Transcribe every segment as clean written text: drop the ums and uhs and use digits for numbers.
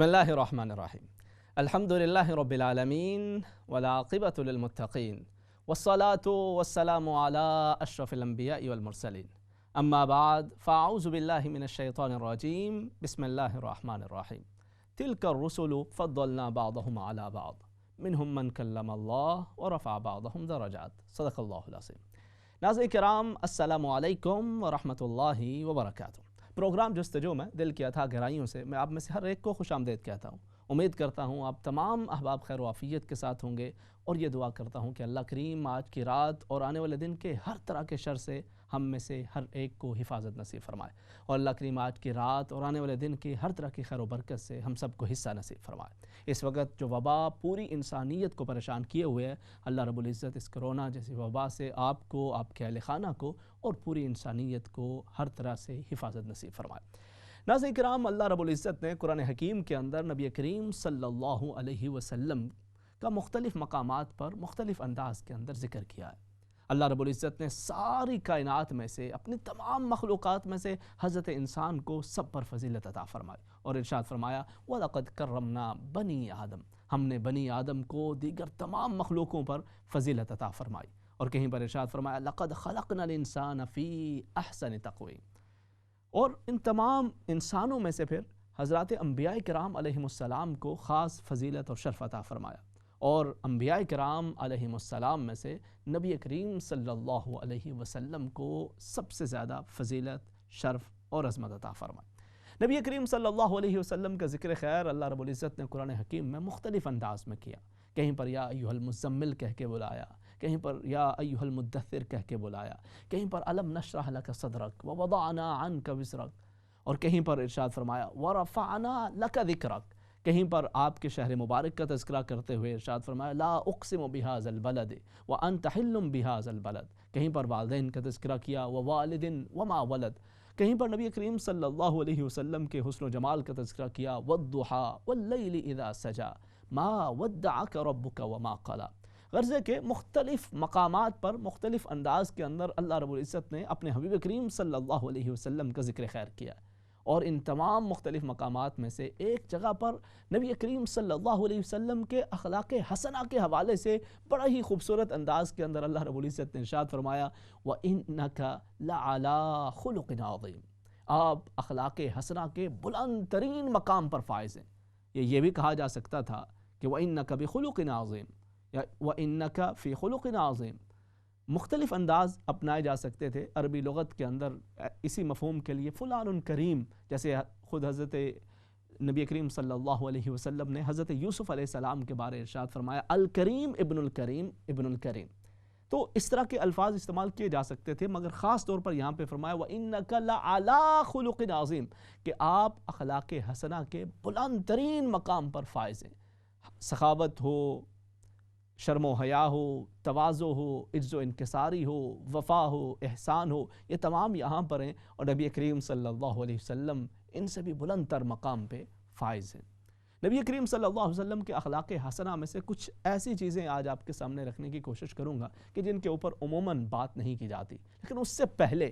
بسم الله الرحمن الرحيم. الحمد لله رب العالمين والعاقبة للمتقين والصلاة والسلام على أشرف الأنبياء والمرسلين. أما بعد فأعوذ بالله من الشيطان الرجيم. بسم الله الرحمن الرحيم. تلك الرسل فضلنا بعضهم على بعض منهم من كلم الله ورفع بعضهم درجات. صدق الله العظيم. ناظرین کرام، السلام علیکم ورحمۃ اللہ وبرکاتہ۔ پروگرام جستجو میں دل کی اتھا گہرائیوں سے میں آپ میں سے ہر ایک کو خوش آمدید کہتا ہوں۔ امید کرتا ہوں آپ تمام احباب خیر و عافیت کے ساتھ ہوں گے، اور یہ دعا کرتا ہوں کہ اللہ کریم آج کی رات اور آنے والے دن کے ہر طرح کے شر سے ہم میں سے ہر ایک کو حفاظت نصیب فرمائے، اور اللہ کریم آج کی رات اور آنے والے دن کی ہر طرح کی خیر و برکت سے ہم سب کو حصہ نصیب فرمائے۔ اس وقت جو وبا پوری انسانیت کو پریشان کیے ہوئے ہے، اللہ رب العزت اس کرونا جیسی وبا سے آپ کو، آپ کے اہل خانہ کو اور پوری انسانیت کو ہر طرح سے حفاظت نصیب فرمائے۔ ناظرین کرام، اللہ رب العزت نے قرآن حکیم کے اندر نبی کریم صلی اللہ علیہ وسلم کا مختلف مقامات پر مختلف انداز کے اندر ذکر کیا ہے۔ اللہ رب العزت نے ساری کائنات میں سے، اپنی تمام مخلوقات میں سے حضرت انسان کو سب پر فضیلت عطا فرمائی، اور ارشاد فرمایا وَلَقَدْ كَرَّمْنَا بَنِي آدم، ہم نے بنی آدم کو دیگر تمام مخلوقوں پر فضیلت عطا فرمائی۔ اور کہیں پر ارشاد فرمایا لَقَدْ خَلَقْنَا الْإِنسَانَ فِي أَحْسَنِ تَقْوِيمٍ۔ اور ان تمام انسانوں میں سے پھر حضرات انبیاء کرام علیہم السلام کو خاص فضیلت اور شرف عطا فرمایا، اور انبیاء کرام علیہم السلام میں سے نبی کریم صلی اللہ علیہ وسلم کو سب سے زیادہ فضیلت، شرف اور عظمت عطا فرمائی۔ نبی کریم صلی اللہ علیہ وسلم کا ذکر خیر اللہ رب العزت نے قرآن حکیم میں مختلف انداز میں کیا۔ کہیں پر یا ایھا المزمل کہہ کے بلایا، کہیں پر یا ایھا المدثر کہہ کے بلایا، کہیں پر الم نشرح لک صدرک ووضعنا عنک وزرک، اور کہیں پر ارشاد فرمایا ورفعنا لک ذکرک۔ کہیں پر آپ کے شہر مبارک کا تذکرہ کرتے ہوئے ارشاد فرمایا لا اقسم بہذا البلد وانت حل بہذا البلد۔ کہیں پر والدین کا تذکرہ کیا ووالد وما ولد۔ کہیں پر نبی کریم صلی اللہ علیہ وسلم کے حسن و جمال کا تذکرہ کیا والضحیٰ واللیل اذا سجا ما ودعک ربک وما قلی۔ غرض ہے کہ مختلف مقامات پر مختلف انداز کے اندر اللہ رب العزت نے اپنے حبیب کریم صلی اللہ علیہ وسلم کا ذکر خیر کیا، اور ان تمام مختلف مقامات میں سے ایک جگہ پر نبی کریم صلی اللہ علیہ وسلم کے اخلاق حسنہ کے حوالے سے بڑا ہی خوبصورت انداز کے اندر اللہ رب العزت نے ارشاد فرمایا وَإِنَّكَ لَعَلَىٰ خُلُقٍ عَظِيمٍ، آپ اخلاق حسنہ کے بلند ترین مقام پر فائز ہیں۔ یہ بھی کہا جا سکتا تھا کہ وَإِنَّكَ بِخُلُقٍ عَظِيمٍ یا وَإِنَّكَ فِي خُلُقٍ عَظِيمٍ۔ مختلف انداز اپنائے جا سکتے تھے عربی لغت کے اندر اسی مفہوم کے لیے فلان کریم، جیسے خود حضرت نبی کریم صلی اللہ علیہ وسلم نے حضرت یوسف علیہ السلام کے بارے ارشاد فرمایا الکریم ابن الکریم ابن الکریم۔ تو اس طرح کے الفاظ استعمال کیے جا سکتے تھے، مگر خاص طور پر یہاں پہ فرمایا وَإِنَّكَ لَعَلَىٰ خُلُقٍ عَظِيمٍ، کہ آپ اخلاق حسنہ کے بلند ترین مقام پر فائز ہیں۔ سخاوت ہو، شرم و حیا ہو، تواضع ہو، عجز و انکساری ہو، وفا ہو، احسان ہو، یہ تمام یہاں پر ہیں، اور نبی کریم صلی اللہ علیہ وسلم ان سے بھی بلند تر مقام پہ فائز ہیں۔ نبی کریم صلی اللہ علیہ وسلم کے اخلاق حسنہ میں سے کچھ ایسی چیزیں آج آپ کے سامنے رکھنے کی کوشش کروں گا کہ جن کے اوپر عموماً بات نہیں کی جاتی، لیکن اس سے پہلے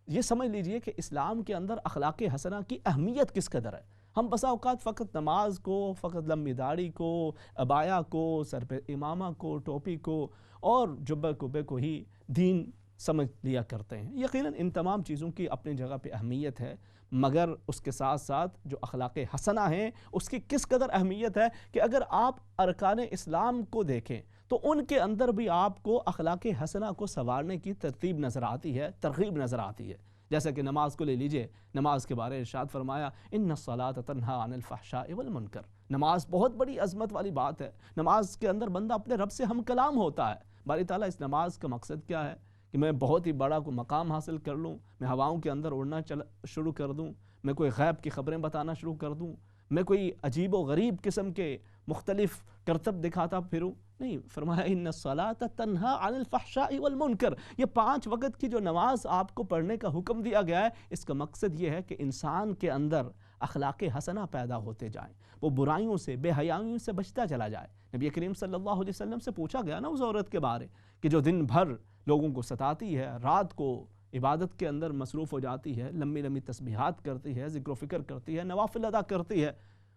یہ سمجھ لیجئے کہ اسلام کے اندر اخلاق حسنہ کی اہمیت کس قدر ہے۔ ہم بسا اوقات فقط نماز کو، فقط لمبی داڑھی کو، عبایا کو، سر پہ امامہ کو، ٹوپی کو اور جبہ کبے کو ہی دین سمجھ لیا کرتے ہیں۔ یقیناً ان تمام چیزوں کی اپنی جگہ پہ اہمیت ہے، مگر اس کے ساتھ ساتھ جو اخلاق حسنہ ہیں اس کی کس قدر اہمیت ہے کہ اگر آپ ارکان اسلام کو دیکھیں تو ان کے اندر بھی آپ کو اخلاق حسنہ کو سنوارنے کی ترتیب نظر آتی ہے، ترغیب نظر آتی ہے۔ جیسا کہ نماز کو لے لیجئے، نماز کے بارے ارشاد فرمایا ان الصلاۃ تنہی عن الفحشاء والمنکر۔ نماز بہت بڑی عظمت والی بات ہے۔ نماز کے اندر بندہ اپنے رب سے ہم کلام ہوتا ہے۔ باری تعالیٰ اس نماز کا مقصد کیا ہے کہ میں بہت ہی بڑا کوئی مقام حاصل کر لوں، میں ہواؤں کے اندر اڑنا شروع کر دوں، میں کوئی غیب کی خبریں بتانا شروع کر دوں، میں کوئی عجیب و غریب قسم کے مختلف کرتب دکھاتا پھروں؟ نہیں، فرمایا ان الصلاۃ تنہی عن الفحشاء والمنکر۔ یہ 5 وقت کی جو نماز آپ کو پڑھنے کا حکم دیا گیا ہے، اس کا مقصد یہ ہے کہ انسان کے اندر اخلاق حسنہ پیدا ہوتے جائیں، وہ برائیوں سے، بے حیائیوں سے بچتا چلا جائے۔ نبی کریم صلی اللہ علیہ وسلم سے پوچھا گیا نا اس عورت کے بارے کہ جو دن بھر لوگوں کو ستاتی ہے، رات کو عبادت کے اندر مصروف ہو جاتی ہے، لمبی لمبی تسبیحات کرتی ہے، ذکر و فکر کرتی ہے، نوافل ادا کرتی ہے،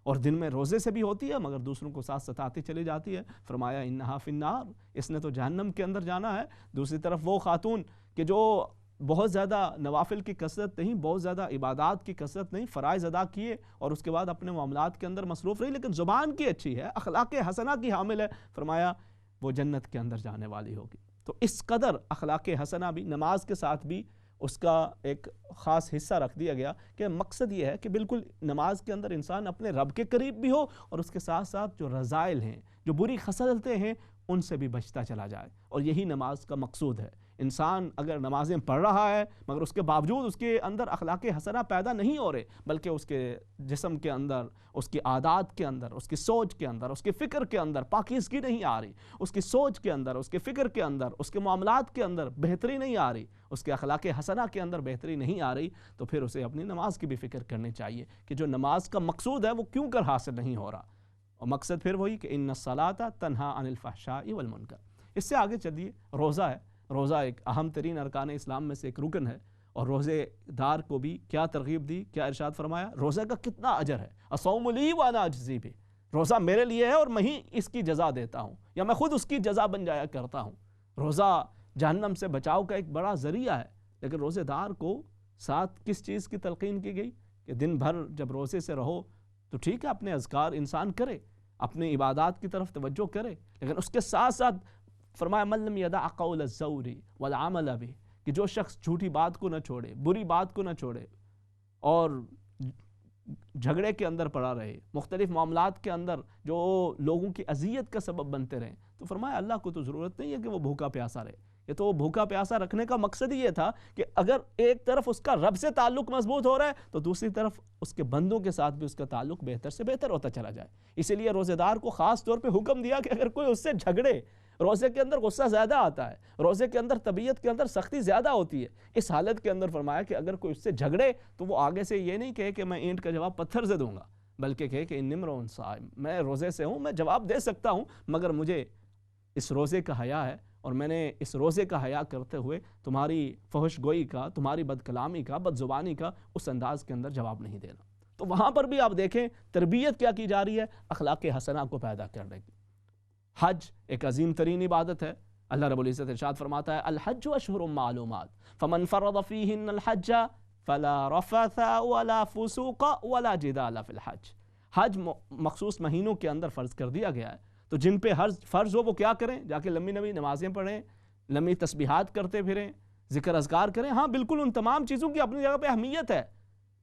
اور دن میں روزے سے بھی ہوتی ہے مگر دوسروں کو ساتھ ستاتی چلی جاتی ہے. فرمایا انہا فی النار، اس نے تو جہنم کے اندر جانا ہے. دوسری طرف وہ خاتون کہ جو بہت زیادہ نوافل کی کثرت نہیں، بہت زیادہ عبادات کی کثرت نہیں، فرائض ادا کیے اور اس کے بعد اپنے معاملات کے اندر مصروف رہی لیکن زبان کی اچھی ہے، اخلاق حسنہ کی حامل ہے، فرمایا وہ جنت کے اندر جانے والی ہوگی. تو اس قدر اخلاق حسنہ بھی نماز کے ساتھ بھی اس کا ایک خاص حصہ رکھ دیا گیا کہ مقصد یہ ہے کہ بالکل نماز کے اندر انسان اپنے رب کے قریب بھی ہو اور اس کے ساتھ ساتھ جو رذائل ہیں، جو بری خصلتیں ہیں، ان سے بھی بچتا چلا جائے. اور یہی نماز کا مقصود ہے. انسان اگر نمازیں پڑھ رہا ہے مگر اس کے باوجود اس کے اندر اخلاق حسنہ پیدا نہیں ہو رہے، بلکہ اس کے جسم کے اندر، اس کی عادات کے اندر، اس کی سوچ کے اندر، اس کے فکر کے اندر پاکیزگی نہیں آ رہی، اس کی سوچ کے اندر، اس کے فکر کے اندر، اس کے معاملات کے اندر بہتری نہیں آ رہی، اس کے اخلاق حسنہ کے اندر بہتری نہیں آ رہی، تو پھر اسے اپنی نماز کی بھی فکر کرنی چاہیے کہ جو نماز کا مقصود ہے وہ کیوں کر حاصل نہیں ہو رہا. اور مقصد پھر وہی کہ ان الصلاۃ تنہا عن الفحشاء والمنکر. اس سے آگے چلیے، روزہ ہے. روزہ ایک اہم ترین ارکان اسلام میں سے ایک رکن ہے اور روزے دار کو بھی کیا ترغیب دی، کیا ارشاد فرمایا، روزہ کا کتنا اجر ہے. الصوم لی وانا اجزی بہ، روزہ میرے لیے ہے اور میں ہی اس کی جزا دیتا ہوں یا میں خود اس کی جزا بن جایا کرتا ہوں. روزہ جہنم سے بچاؤ کا ایک بڑا ذریعہ ہے. لیکن روزے دار کو ساتھ کس چیز کی تلقین کی گئی کہ دن بھر جب روزے سے رہو تو ٹھیک ہے اپنے اذکار انسان کرے، اپنے عبادات کی طرف توجہ کرے، لیکن اس کے ساتھ ساتھ فرمایا من لم یدع قول الزور والعمل به، کہ جو شخص جھوٹی بات کو نہ چھوڑے، بری بات کو نہ چھوڑے اور جھگڑے کے اندر پڑا رہے، مختلف معاملات کے اندر جو لوگوں کی اذیت کا سبب بنتے رہیں، تو فرمایا اللہ کو تو ضرورت نہیں ہے کہ وہ بھوکا پیاسا رہے. یہ تو بھوکا پیاسا رکھنے کا مقصد ہی یہ تھا کہ اگر ایک طرف اس کا رب سے تعلق مضبوط ہو رہا ہے تو دوسری طرف اس کے بندوں کے ساتھ بھی اس کا تعلق بہتر سے بہتر ہوتا چلا جائے. اسی لیے روزے دار کو خاص طور پہ حکم دیا کہ اگر کوئی اس سے جھگڑے، روزے کے اندر غصہ زیادہ آتا ہے، روزے کے اندر طبیعت کے اندر سختی زیادہ ہوتی ہے، اس حالت کے اندر فرمایا کہ اگر کوئی اس سے جھگڑے تو وہ آگے سے یہ نہیں کہے کہ میں اینٹ کا جواب پتھر سے دوں گا، بلکہ کہے کہ انی امرؤ صائم، میں روزے سے ہوں، میں جواب دے سکتا ہوں مگر مجھے اس روزے کا حیا ہے اور میں نے اس روزے کا حیا کرتے ہوئے تمہاری فحش گوئی کا، تمہاری بد کلامی کا، بد زبانی کا اس انداز کے اندر جواب نہیں دینا. تو وہاں پر بھی آپ دیکھیں تربیت کیا کی جا رہی ہے، اخلاق حسنہ کو پیدا کرنے کی. حج ایک عظیم ترین عبادت ہے. اللہ رب العزت ارشاد فرماتا ہے الحج اشہر معلومات فمن فرض فیہن الحج فلا رفث ولا فسوق ولا جدال فی الحج. حج مخصوص مہینوں کے اندر فرض کر دیا گیا ہے، تو جن پہ فرض ہو وہ کیا کریں؟ جا کے لمبی لمبی نمازیں پڑھیں، لمبی تسبیحات کرتے پھریں، ذکر اذکار کریں. ہاں بالکل ان تمام چیزوں کی اپنی جگہ پہ اہمیت ہے،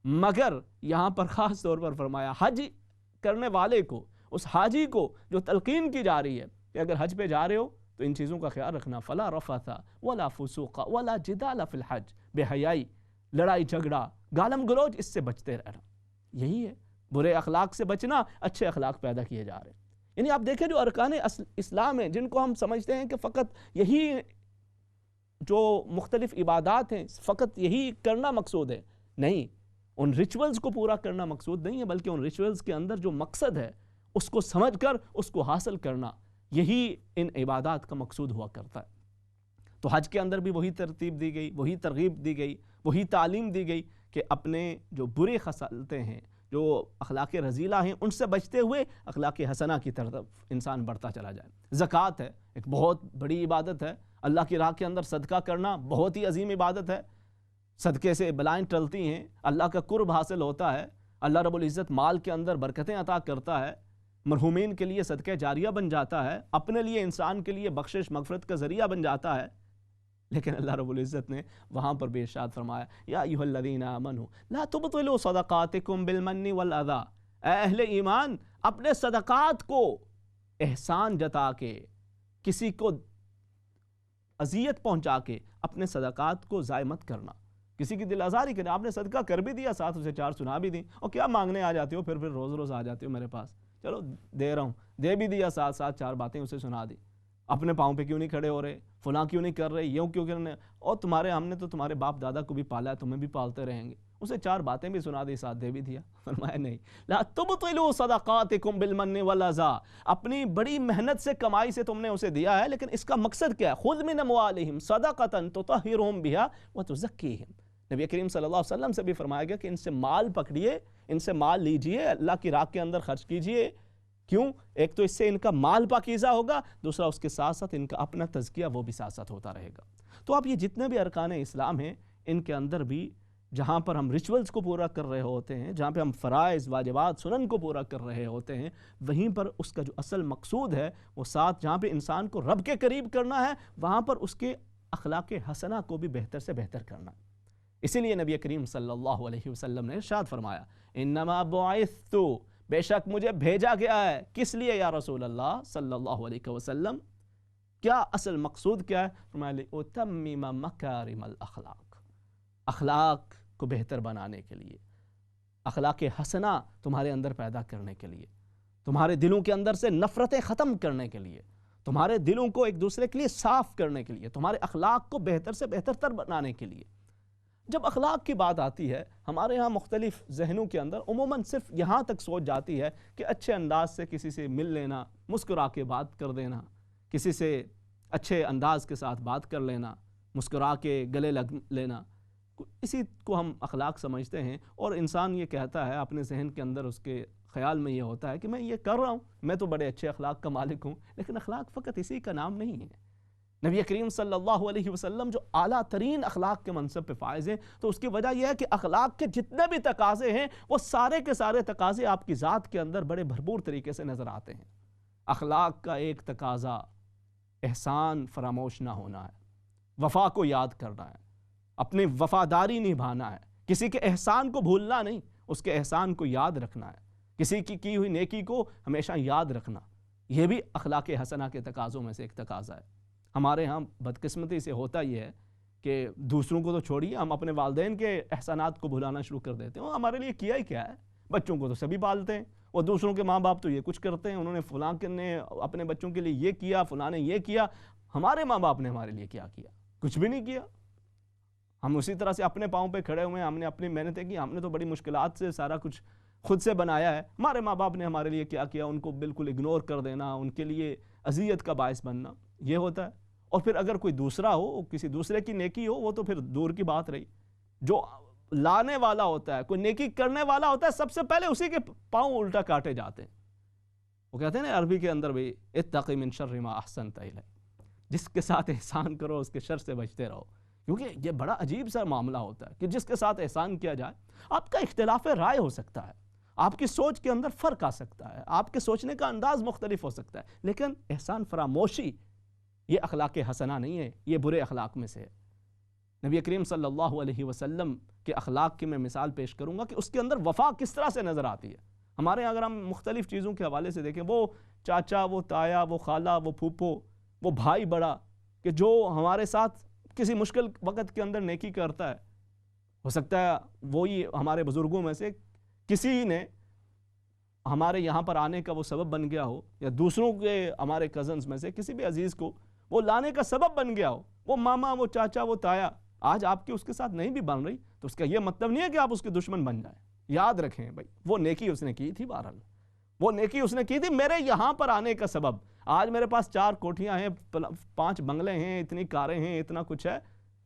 مگر یہاں پر خاص طور پر فرمایا حج کرنے والے کو، اس حاجی کو جو تلقین کی جا رہی ہے کہ اگر حج پہ جا رہے ہو تو ان چیزوں کا خیال رکھنا، فلا رفث ولا فسوق ولا جدال فی الحج، بے حیائی، لڑائی جھگڑا، گالم گلوچ، اس سے بچتے رہنا. یہی ہے برے اخلاق سے بچنا، اچھے اخلاق پیدا کیے جا رہے ہیں. یعنی آپ دیکھیں جو ارکان اسلام ہیں جن کو ہم سمجھتے ہیں کہ فقط یہی جو مختلف عبادات ہیں فقط یہی کرنا مقصود ہے، نہیں، ان ریچولز کو پورا کرنا مقصود نہیں ہے، بلکہ ان ریچولز کے اندر جو مقصد ہے اس کو سمجھ کر اس کو حاصل کرنا، یہی ان عبادات کا مقصود ہوا کرتا ہے. تو حج کے اندر بھی وہی ترتیب دی گئی، وہی ترغیب دی گئی، وہی تعلیم دی گئی کہ اپنے جو برے خصلتیں ہیں، جو اخلاق رذیلہ ہیں، ان سے بچتے ہوئے اخلاق حسنہ کی طرف انسان بڑھتا چلا جائے. زکوٰۃ ہے، ایک بہت بڑی عبادت ہے. اللہ کی راہ کے اندر صدقہ کرنا بہت ہی عظیم عبادت ہے. صدقے سے بلائیں ٹلتی ہیں، اللہ کا قرب حاصل ہوتا ہے، اللہ رب العزت مال کے اندر برکتیں عطا کرتا ہے، مرحومین کے لیے صدقہ جاریہ بن جاتا ہے، اپنے لیے انسان کے لیے بخشش مغفرت کا ذریعہ بن جاتا ہے. لیکن اللہ رب العزت نے وہاں پر بھی ارشاد فرمایا یا ایھا الذین آمنوا لا تبطلوا صدقاتکم بالمن والاذی، اے اہل ایمان اپنے صدقات کو احسان جتا کے، کسی کو اذیت پہنچا کے اپنے صدقات کو ضائع مت کرنا. کسی کی دل آزاری کرنا، آپ نے صدقہ کر بھی دیا، ساتھ اسے چار سنا بھی دی، اور کیا مانگنے آ جاتے ہو، پھر روز آ جاتے ہو میرے پاس، چلو دے رہا ہوں، دے بھی دیا، ساتھ ساتھ چار باتیں اسے سنا دی. اپنے پاؤں پہ کیوں نہیں کھڑے ہو رہے، فلاں کیوں نہیں کر رہے، یوں کیوں کرنے، اور ہم نے تو تمہارے باپ دادا کو بھی پالا ہے، تمہیں بھی پالتے رہیں گے. اسے چار باتیں بھی سنا دی، ساتھ دے بھی دیا. فرمایا نہیں، لا تبطلوا صدقاتکم بالمن والاذی، اپنی بڑی محنت سے کمائی سے تم نے اسے دیا ہے، لیکن اس کا مقصد کیا ہے؟ خذ من اموالہم صدقۃ تطہرہم بہا وتزکیہم. نبی کریم صلی اللہ علیہ وسلم سے بھی فرمایا گیا کہ ان سے مال پکڑیے، ان سے مال لیجئے، اللہ کی راہ کے اندر خرچ کیجئے. کیوں؟ ایک تو اس سے ان کا مال پاکیزہ ہوگا، دوسرا اس کے ساتھ ساتھ ان کا اپنا تزکیہ وہ بھی ساتھ ساتھ ہوتا رہے گا. تو آپ یہ جتنے بھی ارکان اسلام ہیں ان کے اندر بھی جہاں پر ہم ریچولز کو پورا کر رہے ہوتے ہیں، جہاں پہ ہم فرائض واجبات سنن کو پورا کر رہے ہوتے ہیں، وہیں پر اس کا جو اصل مقصود ہے وہ ساتھ جہاں پہ انسان کو رب کے قریب کرنا ہے، وہاں پر اس کے اخلاق حسنہ کو بھی بہتر سے بہتر کرنا. اسی لیے نبی کریم صلی اللہ علیہ وسلم نے ارشاد فرمایا انما بعثت، بے شک مجھے بھیجا گیا ہے. کس لیے یا رسول اللہ صلی اللہ علیہ وسلم؟ کیا اصل مقصود کیا ہے؟ فرمایا لِأُتَمِّمَ مَكَارِمَ الْأَخْلَاقِ، اخلاق کو بہتر بنانے کے لیے، اخلاق حسنہ تمہارے اندر پیدا کرنے کے لیے، تمہارے دلوں کے اندر سے نفرتیں ختم کرنے کے لیے، تمہارے دلوں کو ایک دوسرے کے لیے صاف کرنے کے لیے، تمہارے اخلاق کو بہتر سے بہتر تر بنانے کے لیے. جب اخلاق کی بات آتی ہے ہمارے ہاں مختلف ذہنوں کے اندر عموماً صرف یہاں تک سوچ جاتی ہے کہ اچھے انداز سے کسی سے مل لینا، مسکرا کے بات کر دینا، کسی سے اچھے انداز کے ساتھ بات کر لینا، مسکرا کے گلے لگ لینا، اسی کو ہم اخلاق سمجھتے ہیں. اور انسان یہ کہتا ہے اپنے ذہن کے اندر، اس کے خیال میں یہ ہوتا ہے کہ میں یہ کر رہا ہوں، میں تو بڑے اچھے اخلاق کا مالک ہوں. لیکن اخلاق فقط اسی کا نام نہیں ہے. نبی کریم صلی اللہ علیہ وسلم جو اعلیٰ ترین اخلاق کے منصب پہ فائز ہیں، تو اس کی وجہ یہ ہے کہ اخلاق کے جتنے بھی تقاضے ہیں وہ سارے کے سارے تقاضے آپ کی ذات کے اندر بڑے بھرپور طریقے سے نظر آتے ہیں. اخلاق کا ایک تقاضا احسان فراموش نہ ہونا ہے، وفا کو یاد کرنا ہے، اپنی وفاداری نبھانا ہے، کسی کے احسان کو بھولنا نہیں، اس کے احسان کو یاد رکھنا ہے، کسی کی ہوئی نیکی کو ہمیشہ یاد رکھنا. یہ بھی اخلاق حسنہ کے تقاضوں میں سے ایک تقاضا ہے. ہمارے ہاں بدقسمتی سے ہوتا یہ ہے کہ دوسروں کو تو چھوڑیے، ہم اپنے والدین کے احسانات کو بھلانا شروع کر دیتے ہیں. وہ ہمارے لیے کیا ہی کیا ہے؟ بچوں کو تو سبھی پالتے ہیں، اور دوسروں کے ماں باپ تو یہ کچھ کرتے ہیں، انہوں نے فلاں نے اپنے بچوں کے لیے یہ کیا، فلاں نے یہ کیا. ہمارے ماں باپ نے ہمارے لیے کیا کیا؟ کچھ بھی نہیں کیا. ہم اسی طرح سے اپنے پاؤں پہ کھڑے ہوئے ہیں، ہم نے اپنی محنتیں کی، ہم نے تو بڑی مشکلات سے سارا کچھ خود سے بنایا ہے. ہمارے ماں باپ نے ہمارے لیے کیا کیا؟ ان کو بالکل اگنور کر دینا، ان کے لیے اذیت کا باعث بننا، یہ ہوتا ہے. اور پھر اگر کوئی دوسرا ہو، کسی دوسرے کی نیکی ہو، وہ تو پھر دور کی بات رہی. جو لانے والا ہوتا ہے، کوئی نیکی کرنے والا ہوتا ہے، سب سے پہلے اسی کے پاؤں الٹا کاٹے جاتے ہیں. وہ کہتے ہیں نا عربی کے اندر بھی اتقِ من شر ما احسنت الیہ، جس کے ساتھ احسان کرو اس کے شر سے بچتے رہو. کیونکہ یہ بڑا عجیب سا معاملہ ہوتا ہے کہ جس کے ساتھ احسان کیا جائے، آپ کا اختلاف رائے ہو سکتا ہے، آپ کی سوچ کے اندر فرق آ سکتا ہے، آپ کے سوچنے کا انداز مختلف ہو سکتا ہے، لیکن احسان فراموشی یہ اخلاق حسنہ نہیں ہے، یہ برے اخلاق میں سے ہے. نبی کریم صلی اللہ علیہ وسلم کے اخلاق کی میں مثال پیش کروں گا کہ اس کے اندر وفا کس طرح سے نظر آتی ہے. ہمارے اگر ہم مختلف چیزوں کے حوالے سے دیکھیں، وہ چاچا، وہ تایا، وہ خالہ، وہ پھوپھو، وہ بھائی بڑا کہ جو ہمارے ساتھ کسی مشکل وقت کے اندر نیکی کرتا ہے، ہو سکتا ہے وہی ہمارے بزرگوں میں سے کسی نے ہمارے یہاں پر آنے کا وہ سبب بن گیا ہو، یا دوسروں کے ہمارے کزنز میں سے کسی بھی عزیز کو وہ لانے کا سبب بن گیا ہو. وہ ماما، وہ چاچا، وہ تایا آج آپ کی اس کے ساتھ نہیں بھی بن رہی، تو اس کا یہ مطلب نہیں ہے کہ آپ اس کے دشمن بن جائیں. یاد رکھیں بھائی، وہ نیکی اس نے کی تھی، بہرحال وہ نیکی اس نے کی تھی میرے یہاں پر آنے کا سبب. آج میرے پاس 4 کوٹھیاں ہیں، 5 بنگلے ہیں، اتنی کاریں ہیں، اتنا کچھ ہے.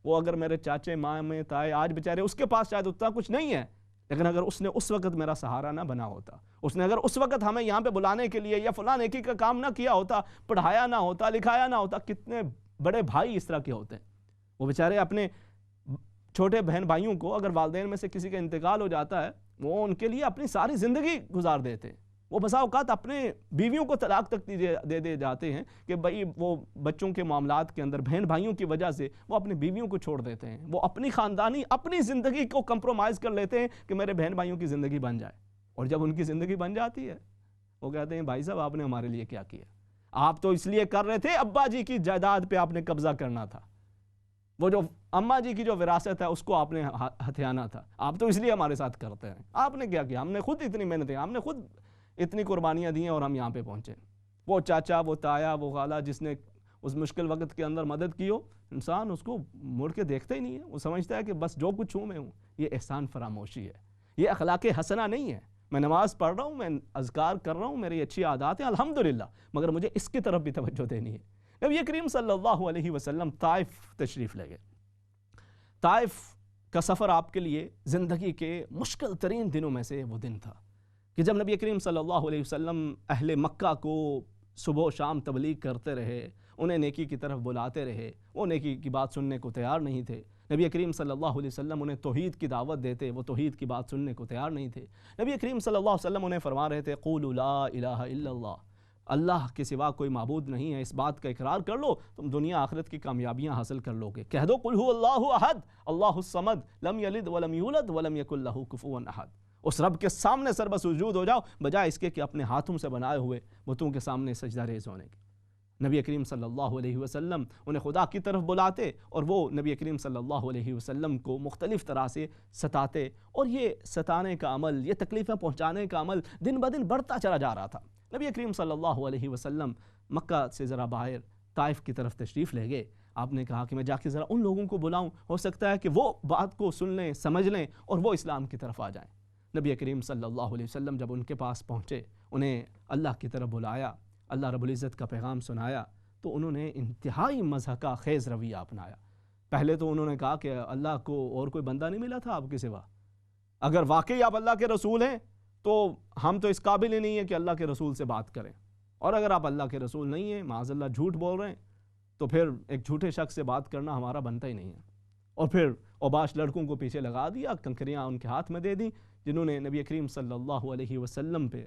وہ اگر میرے چاچے، مامے، تائے آج بیچارے اس کے پاس شاید اتنا کچھ نہیں ہے، لیکن اگر اس نے اس وقت میرا سہارا نہ بنا ہوتا، اس نے اگر اس وقت ہمیں یہاں پہ بلانے کے لیے یا فلاں نیکی کا کام نہ کیا ہوتا، پڑھایا نہ ہوتا، لکھایا نہ ہوتا. کتنے بڑے بھائی اس طرح کے ہوتے ہیں، وہ بیچارے اپنے چھوٹے بہن بھائیوں کو اگر والدین میں سے کسی کا انتقال ہو جاتا ہے، وہ ان کے لیے اپنی ساری زندگی گزار دیتے ہیں. وہ بسا اوقات اپنے بیویوں کو طلاق تک دے جاتے ہیں کہ بھائی وہ بچوں کے معاملات کے اندر بہن بھائیوں کی وجہ سے وہ اپنی بیویوں کو چھوڑ دیتے ہیں. وہ اپنی خاندانی اپنی زندگی کو کمپرومائز کر لیتے ہیں کہ میرے بہن بھائیوں کی زندگی بن جائے. اور جب ان کی زندگی بن جاتی ہے، وہ کہتے ہیں بھائی صاحب آپ نے ہمارے لیے کیا کیا؟ آپ تو اس لیے کر رہے تھے ابا جی کی جائیداد پہ آپ نے قبضہ کرنا تھا، وہ جو اماں جی کی جو وراثت ہے اس کو آپ نے ہتھیانا تھا، آپ تو اس لیے ہمارے ساتھ کرتے ہیں. آپ نے کیا کیا؟ ہم نے خود اتنی محنتیں، ہم نے خود اتنی قربانیاں دی ہیں اور ہم یہاں پہ پہنچے. وہ چاچا، وہ تایا، وہ خالہ جس نے اس مشکل وقت کے اندر مدد کی ہو، انسان اس کو مڑ کے دیکھتا ہی نہیں ہے. وہ سمجھتا ہے کہ بس جو کچھ ہوں میں ہوں. یہ احسان فراموشی ہے، یہ اخلاق حسنہ نہیں ہے. میں نماز پڑھ رہا ہوں، میں اذکار کر رہا ہوں، میری اچھی عادات ہیں الحمدللہ، مگر مجھے اس کی طرف بھی توجہ دینی ہے. نبی کریم صلی اللہ علیہ وسلم طائف تشریف لے گئے. طائف کا سفر آپ کے لیے زندگی کے مشکل ترین دنوں میں سے وہ دن تھا کہ جب نبی کریم صلی اللہ علیہ وسلم اہل مکہ کو صبح و شام تبلیغ کرتے رہے، انہیں نیکی کی طرف بلاتے رہے، وہ نیکی کی بات سننے کو تیار نہیں تھے۔ نبی کریم صلی اللہ علیہ وسلم انہیں توحید کی دعوت دیتے، وہ توحید کی بات سننے کو تیار نہیں تھے۔ نبی کریم صلی اللہ علیہ وسلم انہیں فرما رہے تھے قولوا لا الہ الا اللہ، اللہ کے سوا کوئی معبود نہیں ہے، اس بات کا اقرار کر لو، تم دنیا آخرت کی کامیابیاں حاصل کر لو گے۔ کہہ دو قل هو اللہ احد اللہ الصمد لم یلد ولم یولد ولم یکن لہ کفوا احد۔ اس رب کے سامنے سر بسجود ہو جاؤ، بجائے اس کے کہ اپنے ہاتھوں سے بنائے ہوئے بتوں کے سامنے سجدہ ریز ہونے کے۔ نبی کریم صلی اللہ علیہ وسلم انہیں خدا کی طرف بلاتے اور وہ نبی کریم صلی اللہ علیہ وسلم کو مختلف طرح سے ستاتے، اور یہ ستانے کا عمل، یہ تکلیفیں پہنچانے کا عمل دن بدن بڑھتا چلا جا رہا تھا۔ نبی کریم صلی اللہ علیہ وسلم مکہ سے ذرا باہر طائف کی طرف تشریف لے گئے۔ آپ نے کہا کہ میں جا کے ذرا ان لوگوں کو بلاؤں، ہو سکتا ہے کہ وہ بات کو سن لیں، سمجھ لیں اور وہ اسلام کی طرف آ جائیں۔ نبی کریم صلی اللہ علیہ وسلم جب ان کے پاس پہنچے، انہیں اللہ کی طرف بلایا، اللہ رب العزت کا پیغام سنایا، تو انہوں نے انتہائی مضحکہ خیز رویہ اپنایا۔ پہلے تو انہوں نے کہا کہ اللہ کو اور کوئی بندہ نہیں ملا تھا آپ کے سوا؟ اگر واقعی آپ اللہ کے رسول ہیں تو ہم تو اس قابل ہی نہیں ہیں کہ اللہ کے رسول سے بات کریں، اور اگر آپ اللہ کے رسول نہیں ہیں، معاذ اللہ جھوٹ بول رہے ہیں، تو پھر ایک جھوٹے شخص سے بات کرنا ہمارا بنتا ہی نہیں ہے۔ اور پھر اوباش لڑکوں کو پیچھے لگا دیا، کنکریاں ان کے ہاتھ میں دے دیں، جنہوں نے نبی کریم صلی اللہ علیہ وسلم پہ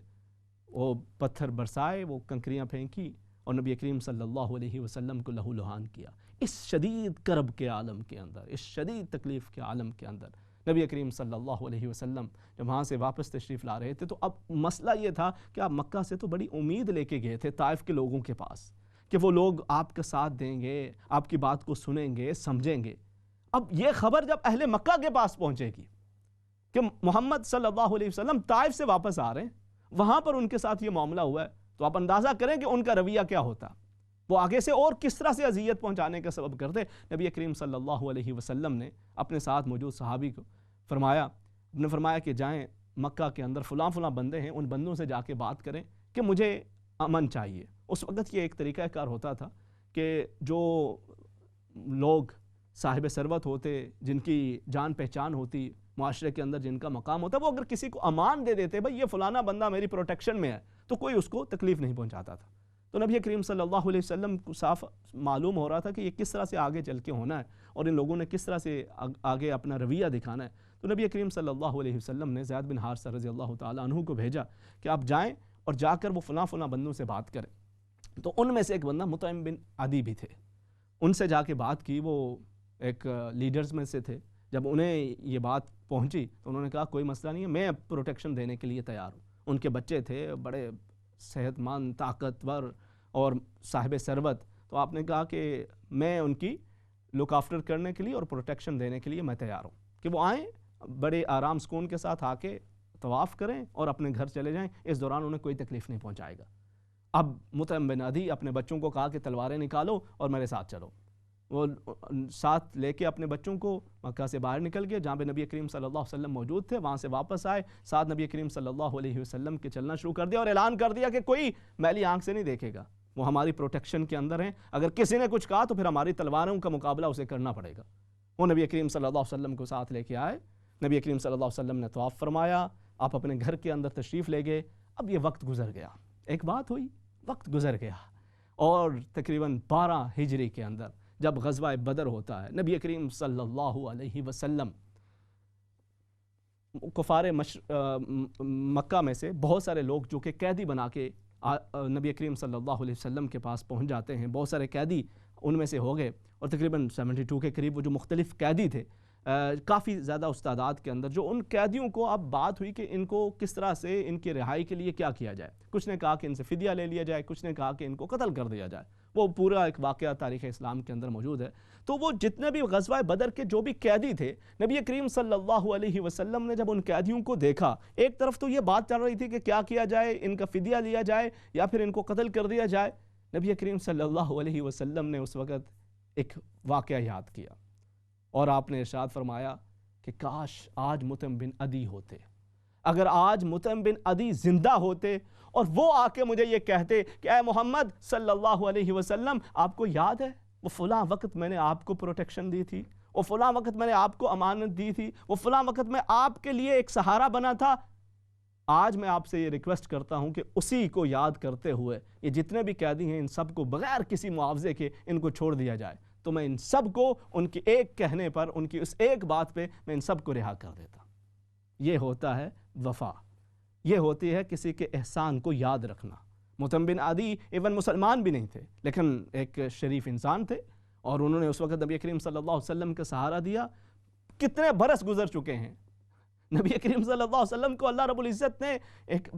وہ پتھر برسائے، وہ کنکریاں پھینکی اور نبی کریم صلی اللہ علیہ وسلم کو لہو لہان کیا۔ اس شدید کرب کے عالم کے اندر، اس شدید تکلیف کے عالم کے اندر نبی کریم صلی اللہ علیہ وسلم جب وہاں سے واپس تشریف لا رہے تھے، تو اب مسئلہ یہ تھا کہ آپ مکہ سے تو بڑی امید لے کے گئے تھے طائف کے لوگوں کے پاس کہ وہ لوگ آپ کا ساتھ دیں گے، آپ کی بات کو سنیں گے، سمجھیں گے۔ اب یہ خبر جب اہل مکہ کے پاس پہنچے گی کہ محمد صلی اللہ علیہ وسلم طائف سے واپس آ رہے ہیں، وہاں پر ان کے ساتھ یہ معاملہ ہوا ہے، تو آپ اندازہ کریں کہ ان کا رویہ کیا ہوتا، وہ آگے سے اور کس طرح سے اذیت پہنچانے کا سبب کرتے۔ نبی کریم صلی اللہ علیہ وسلم نے اپنے ساتھ موجود صحابی کو فرمایا کہ جائیں مکہ کے اندر فلاں فلاں بندے ہیں، ان بندوں سے جا کے بات کریں کہ مجھے امن چاہیے۔ اس وقت یہ ایک طریقہ کار ہوتا تھا کہ جو لوگ صاحب ثروت ہوتے، جن کی جان پہچان ہوتی، معاشرے کے اندر جن کا مقام ہوتا، وہ اگر کسی کو امان دے دیتے، بھائی یہ فلانا بندہ میری پروٹیکشن میں ہے، تو کوئی اس کو تکلیف نہیں پہنچاتا تھا۔ تو نبی کریم صلی اللہ علیہ وسلم کو صاف معلوم ہو رہا تھا کہ یہ کس طرح سے آگے چل کے ہونا ہے اور ان لوگوں نے کس طرح سے آگے اپنا رویہ دکھانا ہے۔ تو نبی کریم صلی اللہ علیہ وسلم نے زید بن حارثہ رضی اللہ تعالیٰ عنہ کو بھیجا کہ آپ جائیں اور جا کر وہ فلاں فلاں بندوں سے بات کریں۔ تو ان میں سے ایک بندہ مطعم بن عدی بھی تھے، ان سے جا کے بات کی، وہ ایک لیڈرز میں سے تھے۔ جب انہیں یہ بات پہنچی تو انہوں نے کہا کوئی مسئلہ نہیں ہے، میں پروٹیکشن دینے کے لیے تیار ہوں۔ ان کے بچے تھے بڑے صحت مند، طاقتور اور صاحب ثروت، تو آپ نے کہا کہ میں ان کی لک آفٹر کرنے کے لیے اور پروٹیکشن دینے کے لیے میں تیار ہوں، کہ وہ آئیں بڑے آرام سکون کے ساتھ آ کے طواف کریں اور اپنے گھر چلے جائیں، اس دوران انہیں کوئی تکلیف نہیں پہنچائے گا۔ اب مطعم بن عدی اپنے بچوں کو کہا کہ تلواریں نکالو اور میرے ساتھ چلو۔ وہ ساتھ لے کے اپنے بچوں کو مکہ سے باہر نکل گئے، جہاں پہ نبی کریم صلی اللہ علیہ وسلم موجود تھے، وہاں سے واپس آئے، ساتھ نبی کریم صلی اللہ علیہ وسلم کے چلنا شروع کر دیا اور اعلان کر دیا کہ کوئی میلی آنکھ سے نہیں دیکھے گا، وہ ہماری پروٹیکشن کے اندر ہیں، اگر کسی نے کچھ کہا تو پھر ہماری تلواروں کا مقابلہ اسے کرنا پڑے گا۔ وہ نبی کریم صلی اللہ علیہ وسلم کو ساتھ لے کے آئے، نبی کریم صلی اللہ علیہ وسلم نے طواف فرمایا، آپ اپنے گھر کے اندر تشریف لے گئے۔ اب یہ وقت گزر گیا، ایک بات ہوئی، وقت گزر گیا، اور تقریباً 12 ہجری کے اندر جب غزوہ بدر ہوتا ہے، نبی کریم صلی اللہ علیہ وسلم کفار مکہ میں سے بہت سارے لوگ جو کہ قیدی بنا کے نبی کریم صلی اللہ علیہ وسلم کے پاس پہنچ جاتے ہیں، بہت سارے قیدی ان میں سے ہو گئے، اور تقریباً 72 کے قریب وہ جو مختلف قیدی تھے، کافی زیادہ استعداد کے اندر، جو ان قیدیوں کو اب بات ہوئی کہ ان کو کس طرح سے ان کی رہائی کے لیے کیا کیا جائے۔ کچھ نے کہا کہ ان سے فدیہ لے لیا جائے، کچھ نے کہا کہ ان کو قتل کر دیا جائے۔ وہ پورا ایک واقعہ تاریخ اسلام کے اندر موجود ہے۔ تو وہ جتنے بھی غزوہ بدر کے جو بھی قیدی تھے، نبی کریم صلی اللہ علیہ وسلم نے جب ان قیدیوں کو دیکھا، ایک طرف تو یہ بات چل رہی تھی کہ کیا کیا جائے، ان کا فدیہ لیا جائے یا پھر ان کو قتل کر دیا جائے۔ نبی کریم صلی اللہ علیہ وسلم نے اس وقت ایک واقعہ یاد کیا اور آپ نے ارشاد فرمایا کہ کاش آج مطعم بن عدی ہوتے، اگر آج مطعم بن عدی زندہ ہوتے اور وہ آ کے مجھے یہ کہتے کہ اے محمد صلی اللہ علیہ وسلم، آپ کو یاد ہے وہ فلاں وقت میں نے آپ کو پروٹیکشن دی تھی، وہ فلاں وقت میں نے آپ کو امانت دی تھی، وہ فلاں وقت میں آپ کے لیے ایک سہارا بنا تھا۔ آج میں آپ سے یہ ریکویسٹ کرتا ہوں کہ اسی کو یاد کرتے ہوئے یہ جتنے بھی قیدی ہیں ان سب کو بغیر کسی معاوضے کے ان کو چھوڑ دیا جائے، تو میں ان سب کو ان کی ایک کہنے پر، ان کی اس ایک بات پہ میں ان سب کو رہا کر دیتا۔ یہ ہوتا ہے وفا، یہ ہوتی ہے کسی کے احسان کو یاد رکھنا۔ مطعم بن عدی ایون مسلمان بھی نہیں تھے، لیکن ایک شریف انسان تھے، اور انہوں نے اس وقت نبی کریم صلی اللہ علیہ وسلم کا سہارا دیا۔ کتنے برس گزر چکے ہیں، نبی کریم صلی اللہ علیہ وسلم کو اللہ رب العزت نے ایک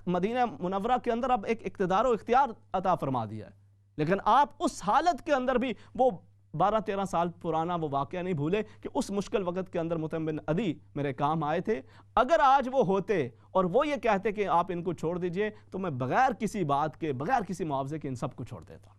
مدینہ منورہ کے اندر اب ایک اقتدار و اختیار عطا فرما دیا ہے، لیکن آپ اس حالت کے اندر بھی وہ 12-13 سال پرانا وہ واقعہ نہیں بھولے کہ اس مشکل وقت کے اندر مطعم بن عدی میرے کام آئے تھے۔ اگر آج وہ ہوتے اور وہ یہ کہتے کہ آپ ان کو چھوڑ دیجئے، تو میں بغیر کسی بات کے، بغیر کسی معاوضے کے ان سب کو چھوڑ دیتا۔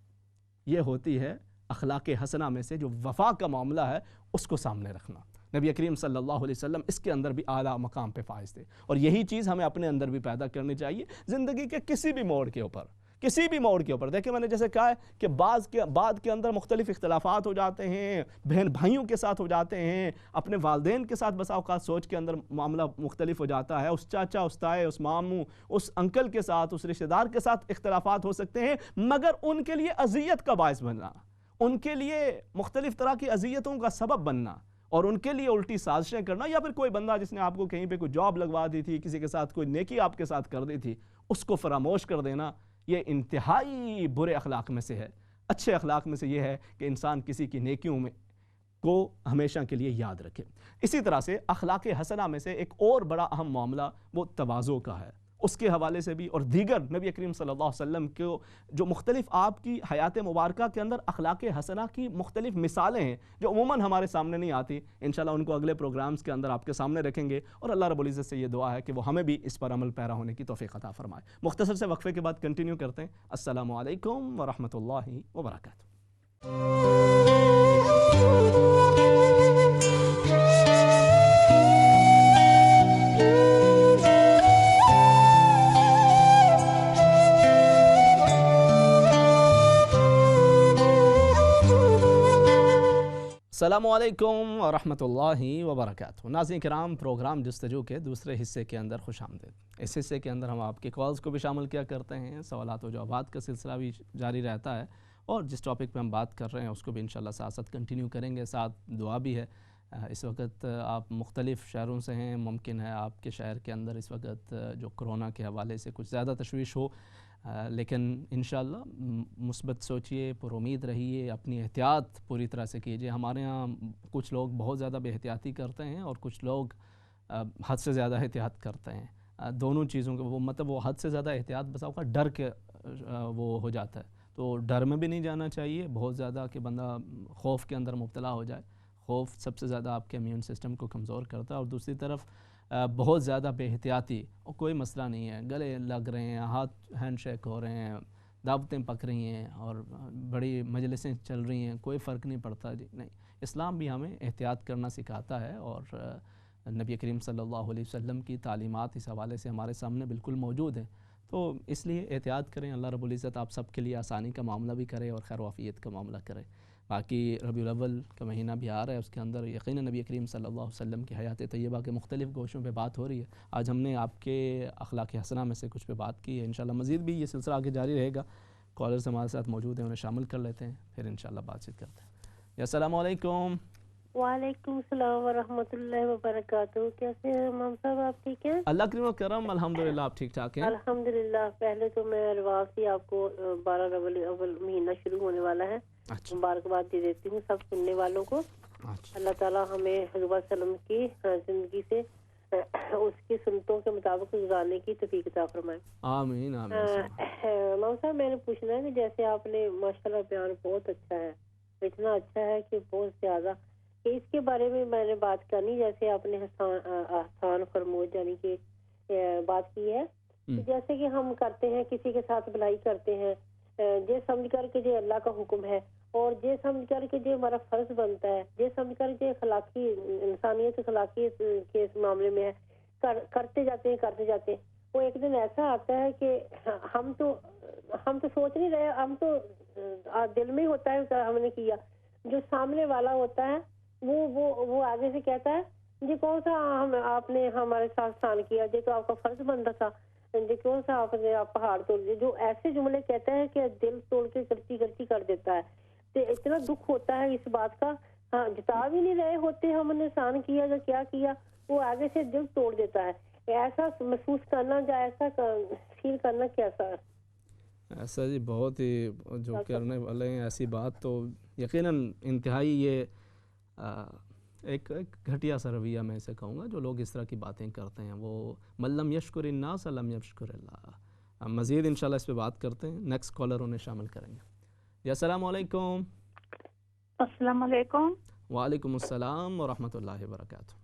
یہ ہوتی ہے اخلاق حسنہ میں سے جو وفا کا معاملہ ہے اس کو سامنے رکھنا۔ نبی کریم صلی اللہ علیہ وسلم اس کے اندر بھی اعلیٰ مقام پہ فائز تھے، اور یہی چیز ہمیں اپنے اندر بھی پیدا کرنی چاہیے زندگی کے کسی بھی موڑ کے اوپر، کسی بھی موڑ کے اوپر۔ دیکھیں میں نے جیسے کہا ہے کہ بعد کے اندر مختلف اختلافات ہو جاتے ہیں، بہن بھائیوں کے ساتھ ہو جاتے ہیں، اپنے والدین کے ساتھ بسا اوقات سوچ کے اندر معاملہ مختلف ہو جاتا ہے، اس چاچا، اس تائے، اس ماموں، اس انکل کے ساتھ، اس رشتہ دار کے ساتھ اختلافات ہو سکتے ہیں، مگر ان کے لیے اذیت کا باعث بننا، ان کے لیے مختلف طرح کی اذیتوں کا سبب بننا، اور ان کے لیے الٹی سازشیں کرنا، یا پھر کوئی بندہ جس نے آپ کو کہیں پہ کوئی جاب لگوا دی تھی، کسی کے ساتھ کوئی نیکی آپ کے ساتھ کر دی تھی، اس کو فراموش کر دینا، یہ انتہائی برے اخلاق میں سے ہے۔ اچھے اخلاق میں سے یہ ہے کہ انسان کسی کی نیکیوں میں کو ہمیشہ کے لیے یاد رکھے۔ اسی طرح سے اخلاق حسنہ میں سے ایک اور بڑا اہم معاملہ وہ تواضع کا ہے، اس کے حوالے سے بھی، اور دیگر نبی کریم صلی اللہ علیہ وسلم کو جو مختلف آپ کی حیات مبارکہ کے اندر اخلاق حسنہ کی مختلف مثالیں ہیں جو عموماً ہمارے سامنے نہیں آتی، انشاءاللہ ان کو اگلے پروگرامز کے اندر آپ کے سامنے رکھیں گے، اور اللہ رب العزت سے یہ دعا ہے کہ وہ ہمیں بھی اس پر عمل پیرا ہونے کی توفیق عطا فرمائے۔ مختصر سے وقفے کے بعد کنٹینیو کرتے ہیں۔ السلام علیکم ورحمۃ اللہ وبرکاتہ۔ السلام علیکم ورحمۃ اللہ وبرکاتہ۔ ناظرین کرام، پروگرام جستجو کے دوسرے حصے کے اندر خوش آمدید۔ اس حصے کے اندر ہم آپ کے کالز کو بھی شامل کیا کرتے ہیں، سوالات و جوابات کا سلسلہ بھی جاری رہتا ہے، اور جس ٹاپک پہ ہم بات کر رہے ہیں اس کو بھی انشاءاللہ ساتھ ساتھ کنٹینیو کریں گے، ساتھ دعا بھی ہے۔ اس وقت آپ مختلف شہروں سے ہیں، ممکن ہے آپ کے شہر کے اندر اس وقت جو کرونا کے حوالے سے کچھ زیادہ تشویش ہو، لیکن انشاءاللہ مثبت سوچیے، پر امید رہیے، اپنی احتیاط پوری طرح سے کیجیے۔ ہمارے ہاں کچھ لوگ بہت زیادہ بے احتیاطی کرتے ہیں، اور کچھ لوگ حد سے زیادہ احتیاط کرتے ہیں۔ دونوں چیزوں کو وہ حد سے زیادہ احتیاط بسا اوقات ڈر کے وہ ہو جاتا ہے، تو ڈر میں بھی نہیں جانا چاہیے بہت زیادہ کہ بندہ خوف کے اندر مبتلا ہو جائے۔ خوف سب سے زیادہ آپ کے امیون سسٹم کو کمزور کرتا ہے، اور دوسری طرف بہت زیادہ بے احتیاطی، اور کوئی مسئلہ نہیں ہے، گلے لگ رہے ہیں، ہاتھ ہینڈ شیک ہو رہے ہیں، دعوتیں پک رہی ہیں، اور بڑی مجلسیں چل رہی ہیں، کوئی فرق نہیں پڑتا جی، نہیں، اسلام بھی ہمیں احتیاط کرنا سکھاتا ہے، اور نبی کریم صلی اللہ علیہ وسلم کی تعلیمات اس حوالے سے ہمارے سامنے بالکل موجود ہیں، تو اس لیے احتیاط کریں۔ اللہ رب العزت آپ سب کے لیے آسانی کا معاملہ بھی کرے اور خیر و عافیت کا معاملہ کرے۔ باقی ربیع الاول کا مہینہ بھی آ رہا ہے، اس کے اندر یقیناً نبی کریم صلی اللہ علیہ وسلم کی حیات طیبہ کے مختلف گوشوں پہ بات ہو رہی ہے۔ آج ہم نے آپ کے اخلاق حسنہ میں سے کچھ پہ بات کی ہے، انشاءاللہ مزید بھی یہ سلسلہ آگے جاری رہے گا۔ کالرز ہمارے ساتھ موجود ہیں، انہیں شامل کر لیتے ہیں، پھر انشاءاللہ بات چیت کرتے ہیں۔ السلام علیکم۔ وعلیکم السلام ورحمۃ اللہ وبرکاتہ۔ کیسے ہیں امام صاحب، آپ ٹھیک ہیں؟ اللہ کریم و کرم، الحمدللہ آپ ٹھیک ٹھاک ہیں؟ الحمدللہ۔ پہلے تو میں رواسی آپ کو 12 ربیع الاول مہینہ شروع ہونے والا ہے، مبارکباد دے دیتی ہوں سب سننے والوں کو۔ اللہ تعالیٰ ہمیں حضور وسلم کی زندگی سے اس کی سنتوں کے مطابق گزارنے کی توفیق عطا فرمائے، آمین آمین۔ امام صاحب میں نے پوچھنا ہے کہ جیسے آپ نے ماشاءاللہ بیان بہت اچھا ہے، اتنا اچھا ہے کہ بہت زیادہ، کہ اس کے بارے میں نے بات کرنی، جیسے آپ نے احسان فرمود یعنی کہ بات کی ہے، جیسے کہ ہم کرتے ہیں کسی کے ساتھ بھلائی کرتے ہیں، یہ سمجھ کر کے جو اللہ کا حکم ہے، اور یہ سمجھ کر کے جو ہمارا فرض بنتا ہے، یہ سمجھ کر کے اخلاقی انسانیت اخلاقیت کے اس معاملے میں ہے، کرتے جاتے ہیں۔ وہ ایک دن ایسا آتا ہے کہ ہم تو سوچ نہیں رہے، ہم تو دل میں ہوتا ہے ہم نے کیا، جو سامنے والا ہوتا ہے وہ آگے سے کہتا ہے جی کون سا آپ نے ہمارے ساتھ احسان کیا، جی تو آپ کا فرض بنتا تھا، جی کون سا آپ نے پہاڑ توڑ دیا، جو ایسے جملے کہتا ہے کہ دل توڑ کے کرچی کرچی کر دیتا ہے۔ تو اتنا دکھ ہوتا ہے اس بات کا، ہاں جتا بھی نہیں رہے ہوتے ہم نے احسان کیا یا کیا کیا، وہ آگے سے دل توڑ دیتا ہے۔ ایسا محسوس کرنا یا ایسا فیل کرنا کیسا ہے؟ ایسا جی بہت ہی جو کرنے والے ہیں ایسی بات تو یقیناً انتہائی یہ ایک گھٹیا سا رویہ میں اسے کہوں گا، جو لوگ اس طرح کی باتیں کرتے ہیں وہ من لم یشکر الناس لم یشکر اللہ۔ مزید انشاءاللہ اس پہ بات کرتے ہیں، نیکسٹ کالر انہیں شامل کریں گے۔ جی السلام علیکم۔ السلام علیکم۔ وعلیکم السلام ورحمۃ اللہ وبرکاتہ۔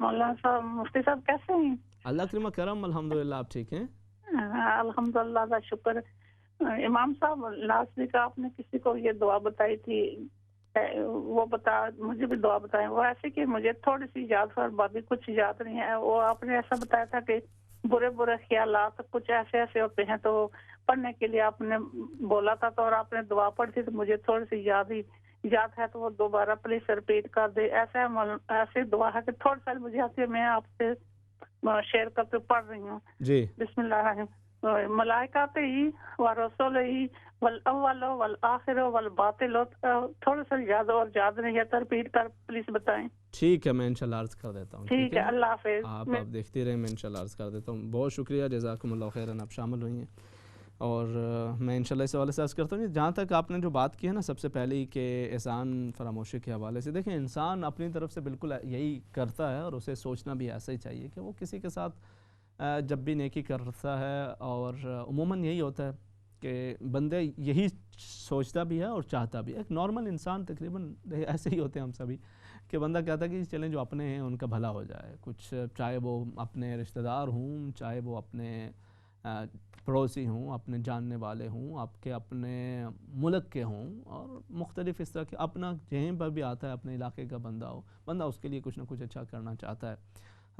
مولانا صاحب، مفتی صاحب کیسے ہیں؟ اللہ کرم کرم، الحمدللہ، آپ ٹھیک ہیں؟ الحمدللہ کا شکر۔ امام صاحب لاسٹ ویک آپ نے کسی کو یہ دعا بتائی تھی، وہ مجھے بھی دعا بتائیں، وہ ایسے کہ مجھے تھوڑی سی یاد اور باقی کچھ یاد نہیں ہے۔ وہ آپ نے ایسا بتایا تھا کہ برے برے خیالات کچھ ایسے ایسے ہوتے ہیں تو پڑھنے کے لیے آپ نے بولا تھا، تو اور آپ نے دعا پڑھی تھی تو مجھے تھوڑی سی یاد ہے، تو وہ دوبارہ پلیز رپیٹ کر دے۔ ایسے دعا ہے کہ تھوڑا سا مجھے آتی ہے، میں آپ سے شیئر کرتے پڑھ رہی ہوں۔ جی بسم اللہ الرحمن الرحیم۔ ملائکات ہی و رسول ہی والاول والآخر والباطل، تھوڑا سا یاد نہیں ہے، تو رپیٹ کر پلیز بتائیں۔ ٹھیک ہے، میں انشاءاللہ عرض کر دیتا ہوں۔ ٹھیک ہے، اللہ حافظ۔ آپ دیکھتے رہیں، میں انشاءاللہ عرض کر دیتا ہوں۔ بہت شکریہ، جزاکم اللہ خیراً، آپ شامل ہوئی ہیں، اور میں انشاءاللہ اس حوالے سے عرض کرتا ہوں۔ جہاں تک آپ نے جو بات کی ہے نا سب سے پہلے کہ احسان فراموشی کے حوالے سے، دیکھیں انسان اپنی طرف سے بالکل یہی کرتا ہے، اور اسے سوچنا بھی ایسا ہی چاہیے کہ وہ کسی کے ساتھ جب بھی نیکی کرتا ہے، اور عموماً یہی ہوتا ہے کہ بندے یہی سوچتا بھی ہے اور چاہتا بھی ہے۔ ایک نارمل انسان تقریباً ایسے ہی ہوتے ہیں ہم سبھی، کہ بندہ کہتا ہے کہ چلیں جو اپنے ہیں ان کا بھلا ہو جائے، کچھ چاہے وہ اپنے رشتہ دار ہوں، چاہے وہ اپنے پڑوسی ہوں، اپنے جاننے والے ہوں، آپ کے اپنے ملک کے ہوں، اور مختلف اس طرح کے اپنا جہیں پر بھی آتا ہے اپنے علاقے کا بندہ اس کے لیے کچھ نہ کچھ اچھا کرنا چاہتا ہے۔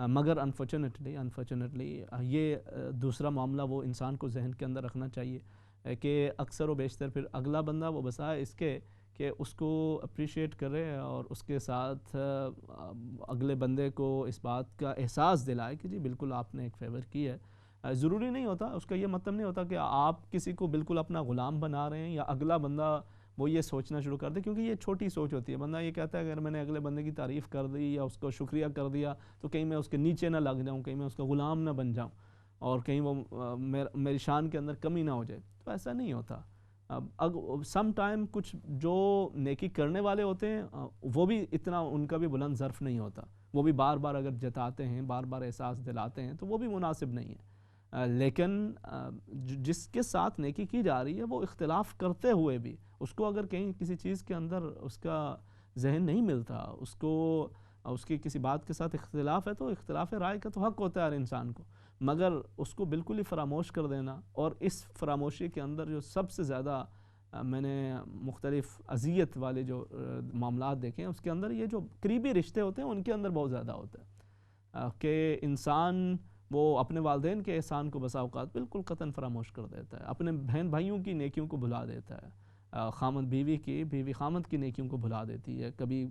مگر انفارچونیٹلی یہ دوسرا معاملہ وہ انسان کو ذہن کے اندر رکھنا چاہیے کہ اکثر و بیشتر پھر اگلا بندہ وہ بسائے اس کے کہ اس کو اپریشیٹ کرے، اور اس کے ساتھ اگلے بندے کو اس بات کا احساس دلائے کہ جی بالکل آپ نے ایک فیور کی ہے۔ ضروری نہیں ہوتا، اس کا یہ مطلب نہیں ہوتا کہ آپ کسی کو بالکل اپنا غلام بنا رہے ہیں، یا اگلا بندہ وہ یہ سوچنا شروع کر دے، کیونکہ یہ چھوٹی سوچ ہوتی ہے۔ بندہ یہ کہتا ہے اگر میں نے اگلے بندے کی تعریف کر دی یا اس کو شکریہ کر دیا تو کہیں میں اس کے نیچے نہ لگ جاؤں، کہیں میں اس کا غلام نہ بن جاؤں، اور کہیں وہ میری شان کے اندر کمی نہ ہو جائے۔ تو ایسا نہیں ہوتا۔ سم ٹائم کچھ جو نیکی کرنے والے ہوتے ہیں وہ بھی اتنا ان کا بھی بلند ظرف نہیں ہوتا، وہ بھی بار بار اگر جتاتے ہیں، بار بار احساس دلاتے ہیں تو وہ بھی مناسب نہیں ہے۔ لیکن جس کے ساتھ نیکی کی جا رہی ہے وہ اختلاف کرتے ہوئے بھی اس کو اگر کہیں کسی چیز کے اندر اس کا ذہن نہیں ملتا، اس کو اس کی کسی بات کے ساتھ اختلاف ہے، تو اختلاف رائے کا تو حق ہوتا ہے ہر انسان کو، مگر اس کو بالکل ہی فراموش کر دینا، اور اس فراموشی کے اندر جو سب سے زیادہ میں نے مختلف اذیت والے جو معاملات دیکھے ہیں، اس کے اندر یہ جو قریبی رشتے ہوتے ہیں ان کے اندر بہت زیادہ ہوتا ہے کہ انسان وہ اپنے والدین کے احسان کو بسا اوقات بالکل قطعاً فراموش کر دیتا ہے، اپنے بہن بھائیوں کی نیکیوں کو بھلا دیتا ہے، خامد بیوی خامد کی نیکیوں کو بھلا دیتی ہے۔ کبھی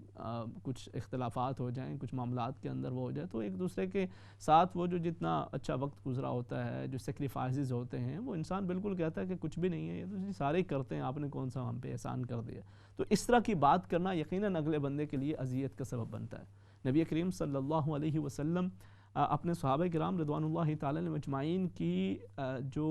کچھ اختلافات ہو جائیں، کچھ معاملات کے اندر وہ ہو جائے، تو ایک دوسرے کے ساتھ وہ جو جتنا اچھا وقت گزرا ہوتا ہے، جو سیکریفائزز ہوتے ہیں، وہ انسان بالکل کہتا ہے کہ کچھ بھی نہیں ہے، یہ تو سارے ہی کرتے ہیں، آپ نے کون سا ہم پہ احسان کر دیا۔ تو اس طرح کی بات کرنا یقیناً اگلے بندے کے لیے اذیت کا سبب بنتا ہے۔ نبی کریم صلی اللہ علیہ وسلم اپنے صحابہ کرام رضوان اللہ تعالی علیہم اجمعین کی جو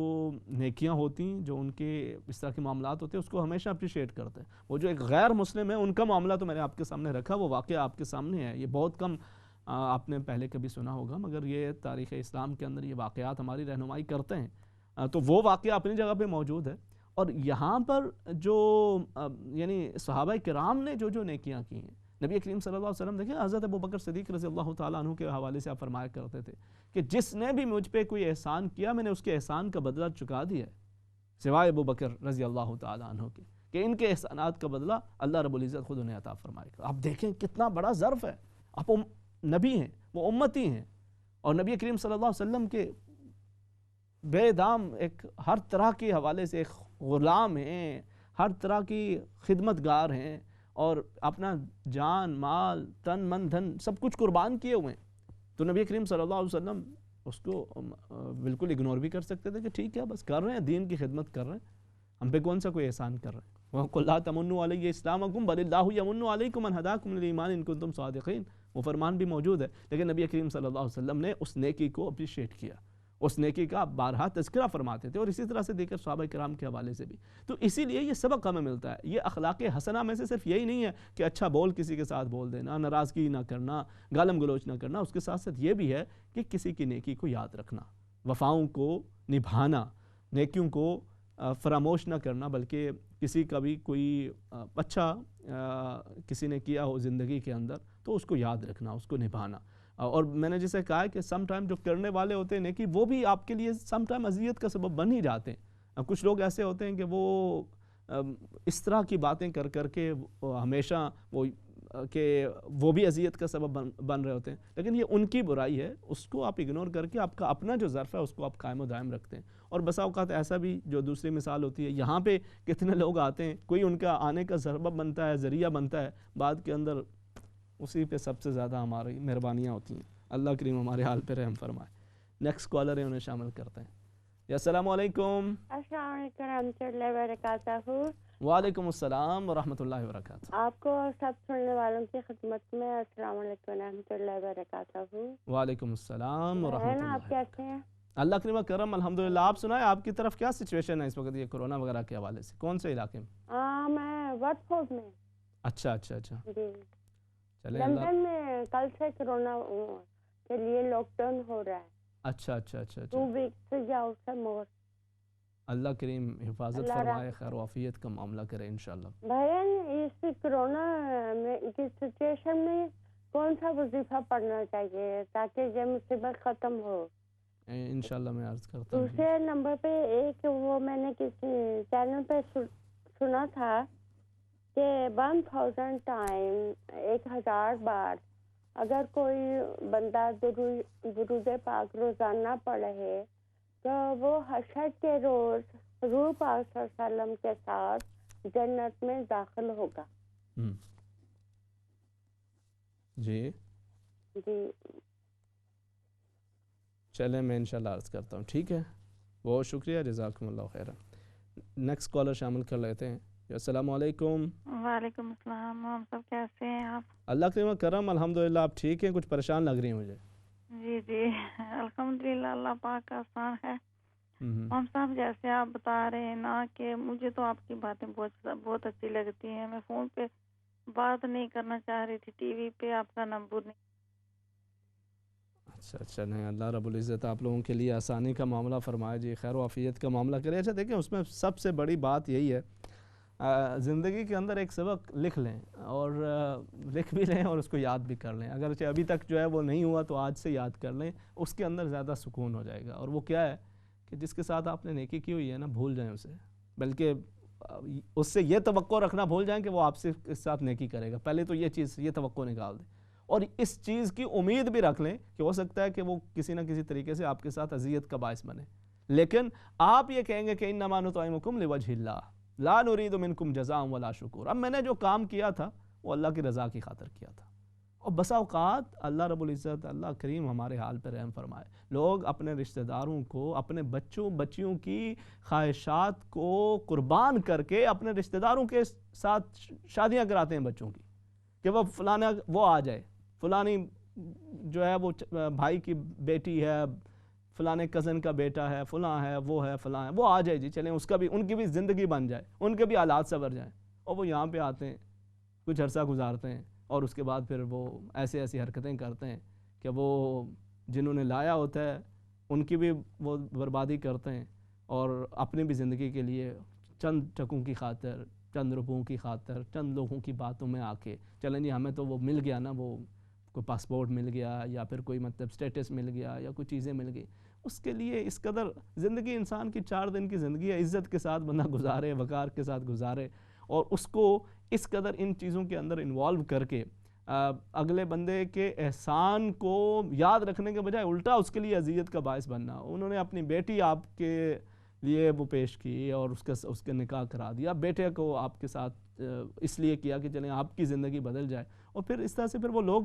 نیکیاں ہوتی ہیں، جو ان کے اس طرح کے معاملات ہوتے ہیں، اس کو ہمیشہ اپریشیٹ کرتے ہیں۔ وہ جو ایک غیر مسلم ہے ان کا معاملہ تو میں نے آپ کے سامنے رکھا، وہ واقعہ آپ کے سامنے ہے، یہ بہت کم آپ نے پہلے کبھی سنا ہوگا، مگر یہ تاریخ اسلام کے اندر یہ واقعات ہماری رہنمائی کرتے ہیں، تو وہ واقعہ اپنی جگہ پہ موجود ہے۔ اور یہاں پر جو یعنی صحابہ کرام نے جو نیکیاں کی ہیں، نبی کریم صلی اللہ علیہ وسلم دیکھیں حضرت ابوبکر صدیق رضی اللہ تعالیٰ عنہ کے حوالے سے آپ فرمایا کرتے تھے کہ جس نے بھی مجھ پہ کوئی احسان کیا میں نے اس کے احسان کا بدلہ چکا دیا ہے، سوائے ابوبکر رضی اللہ تعالیٰ عنہ کے، کہ ان کے احسانات کا بدلہ اللہ رب العزت خود انہیں عطا فرمائے گا۔ آپ دیکھیں کتنا بڑا ظرف ہے، آپ نبی ہیں، وہ امتی ہیں، اور نبی کریم صلی اللہ علیہ وسلم کے بے دام ایک ہر طرح کے حوالے سے ایک غلام ہیں، ہر طرح کی خدمت گار ہیں، اور اپنا جان مال تن من دھن سب کچھ قربان کیے ہوئے ہیں. تو نبی کریم صلی اللہ علیہ وسلم اس کو بالکل اگنور بھی کر سکتے تھے کہ ٹھیک ہے بس کر رہے ہیں, دین کی خدمت کر رہے ہیں, ہم پہ کون سا کوئی احسان کر رہے ہیں. وَقُلْ لَا تَمُنُّوا عَلَيَّ إِسْلَامَكُمْ بَلِ اللَّهُ يَمُنُّ عَلَيْكُمْ أَنْ هَدَاكُمْ لِلْإِيمَانِ إِن كُنتُمْ صَادِقِينَ. وہ فرمان بھی موجود ہے, لیکن نبی کریم صلی اللہ علیہ وسلم نے اس نیکی کو اپریشیٹ کیا, اس نیکی کا بارہا تذکرہ فرماتے تھے, اور اسی طرح سے دیکھر صحابہ کرام کے حوالے سے بھی. تو اسی لیے یہ سبق ہمیں ملتا ہے. یہ اخلاق حسنہ میں سے صرف یہی نہیں ہے کہ اچھا بول کسی کے ساتھ بول دینا, ناراضگی نہ کرنا, گالم گلوچ نہ کرنا, اس کے ساتھ ساتھ یہ بھی ہے کہ کسی کی نیکی کو یاد رکھنا, وفاؤں کو نبھانا, نیکیوں کو فراموش نہ کرنا, بلکہ کسی کا بھی کوئی اچھا کسی نے کیا ہو زندگی کے اندر تو اس کو یاد رکھنا, اس کو نبھانا. اور میں نے جسے کہا کہ سم ٹائم جو کرنے والے ہوتے ہیں نیکی وہ بھی آپ کے لیے سم ٹائم اذیت کا سبب بن ہی جاتے ہیں. کچھ لوگ ایسے ہوتے ہیں کہ وہ اس طرح کی باتیں کر کر کے ہمیشہ وہ بھی اذیت کا سبب بن رہے ہوتے ہیں, لیکن یہ ان کی برائی ہے, اس کو آپ اگنور کر کے آپ کا اپنا جو ظرف ہے اس کو آپ قائم و دائم رکھتے ہیں. اور بسا اوقات ایسا بھی جو دوسری مثال ہوتی ہے, یہاں پہ کتنے لوگ آتے ہیں, کوئی ان کا آنے کا سبب بنتا ہے, ذریعہ بنتا ہے, بعد کے اندر اسی پہ سب سے زیادہ ہماری مہربانیاں ہوتی ہیں. اللہ کریم ہمارے حال پہ رحم فرمائے. نیکسٹ کالر ہے, انہیں شامل کرتے ہیں. السلام علیکم. السلام علیکم ورحمۃ اللہ وبرکاتہ. وعلیکم السلام ورحمۃ اللہ وبرکاتہ. آپ کو اور سب سننے والوں کی خدمت میں السلام علیکم ورحمۃ اللہ وبرکاتہ. وعلیکم السلام ورحمۃ اللہ. آپ کیسے ہیں؟ اللہ کریم کرم الحمدللہ. آپ سنائیں آپ کی طرف کیا سچویشن ہے اس وقت یہ کرونا وغیرہ کے حوالے سے, کون سے علاقے میں؟ میں وٹ فورڈ میں. اچھا اچھا اچھا جی چلیں. لندن میں کل سے کرونا کے لیے لاک ڈاؤن ہو رہا ہے. اچھا اچھا اچھا 2 ویکس سے یا اس سے مور. اللہ کریم حفاظت فرمائے, خیر و عافیت کا معاملہ کرے انشاءاللہ. بھائی اس کرونا کی سچویشن میں کون سا وظیفہ پڑھنا چاہیے تاکہ یہ مصیبت ختم ہو؟ انشاءاللہ میں عرض کرتا ہوں. دوسرے نمبر پہ ایک وہ میں نے کسی چینل پہ سنا تھا کہ 1000 ٹائم 1000 بار اگر کوئی بندہ درود پاک روزانہ پڑھے تو وہ حشر کے روز حضور پاک صلی اللہ علیہ وسلم کے ساتھ جنت میں داخل ہوگا. جی جی چلیں میں انشاءاللہ عرض کرتا ہوں. ٹھیک ہے, بہت شکریہ, جزاکم اللہ خیرا. نیکسٹ کالر شامل کر لیتے ہیں. السلام علیکم. وعلیکم السلام. ہم سب کیسے ہیں آپ؟ اللہ کریم کرم الحمدللہ. آپ ٹھیک ہیں؟ کچھ پریشان لگ رہی ہیں مجھے. جی جی الحمدللہ اللہ پاک کا احسان ہے. ہم صاحب جیسے آپ بتا رہے ہیں نا کہ مجھے تو آپ کی باتیں بہت اچھی لگتی ہیں. میں فون پہ بات نہیں کرنا چاہ رہی تھی, ٹی وی پہ آپ کا نمبر نہیں. اچھا نہیں, اللہ رب العزت آپ لوگوں کے لیے آسانی کا معاملہ فرمائے جی, خیر و عافیت کا معاملہ کرے. اچھا دیکھیں اس میں سب سے بڑی بات یہی ہے, زندگی کے اندر ایک سبق لکھ لیں, اور لکھ بھی لیں اور اس کو یاد بھی کر لیں. اگرچہ ابھی تک جو ہے وہ نہیں ہوا تو آج سے یاد کر لیں, اس کے اندر زیادہ سکون ہو جائے گا. اور وہ کیا ہے کہ جس کے ساتھ آپ نے نیکی کی ہوئی ہے نا, بھول جائیں اسے, بلکہ اس سے یہ توقع رکھنا بھول جائیں کہ وہ آپ سے اس ساتھ نیکی کرے گا. پہلے تو یہ توقع نکال دیں, اور اس چیز کی امید بھی رکھ لیں کہ ہو سکتا ہے کہ وہ کسی نہ کسی طریقے سے آپ کے ساتھ اذیت کا باعث بنے, لیکن آپ یہ کہیں گے کہ انما نطعمکم لوجہ اللہ لا نرید منکم جزاء ولا شکور. اب میں نے جو کام کیا تھا وہ اللہ کی رضا کی خاطر کیا تھا. اور بسا اوقات اللہ رب العزت اللہ کریم ہمارے حال پہ رحم فرمائے, لوگ اپنے رشتہ داروں کو, اپنے بچیوں کی خواہشات کو قربان کر کے اپنے رشتہ داروں کے ساتھ شادیاں کراتے ہیں بچوں کی, کہ وہ فلانا وہ آ جائے, فلانی جو ہے وہ بھائی کی بیٹی ہے, فلانے کزن کا بیٹا ہے, فلاں ہے, وہ ہے, فلاں ہے, وہ آ جائے جی, چلیں اس کا بھی, ان کی بھی زندگی بن جائے, ان کے بھی حالات سنور جائیں. اور وہ یہاں پہ آتے ہیں, کچھ عرصہ گزارتے ہیں, اور اس کے بعد پھر وہ ایسی حرکتیں کرتے ہیں کہ وہ جنہوں نے لایا ہوتا ہے ان کی بھی وہ بربادی کرتے ہیں, اور اپنی بھی زندگی کے لیے چند ٹکوں کی خاطر, چند روپوں کی خاطر, چند لوگوں کی باتوں میں آ کے چلیں جی ہمیں تو وہ مل گیا نا, وہ کوئی پاسپورٹ مل گیا یا پھر کوئی مطلب سٹیٹس مل گیا یا کوئی چیزیں مل گئی, اس کے لیے اس قدر زندگی انسان کی 4 دن کی زندگی ہے, عزت کے ساتھ بندہ گزارے, وقار کے ساتھ گزارے, اور اس کو اس قدر ان چیزوں کے اندر انوالو کر کے اگلے بندے کے احسان کو یاد رکھنے کے بجائے الٹا اس کے لیے اذیت کا باعث بننا. انہوں نے اپنی بیٹی آپ کے لیے وہ پیش کی اور اس کے نکاح کرا دیا، بیٹے کو آپ کے ساتھ اس لیے کیا کہ چلیں آپ کی زندگی بدل جائے، اور پھر اس طرح سے پھر وہ لوگ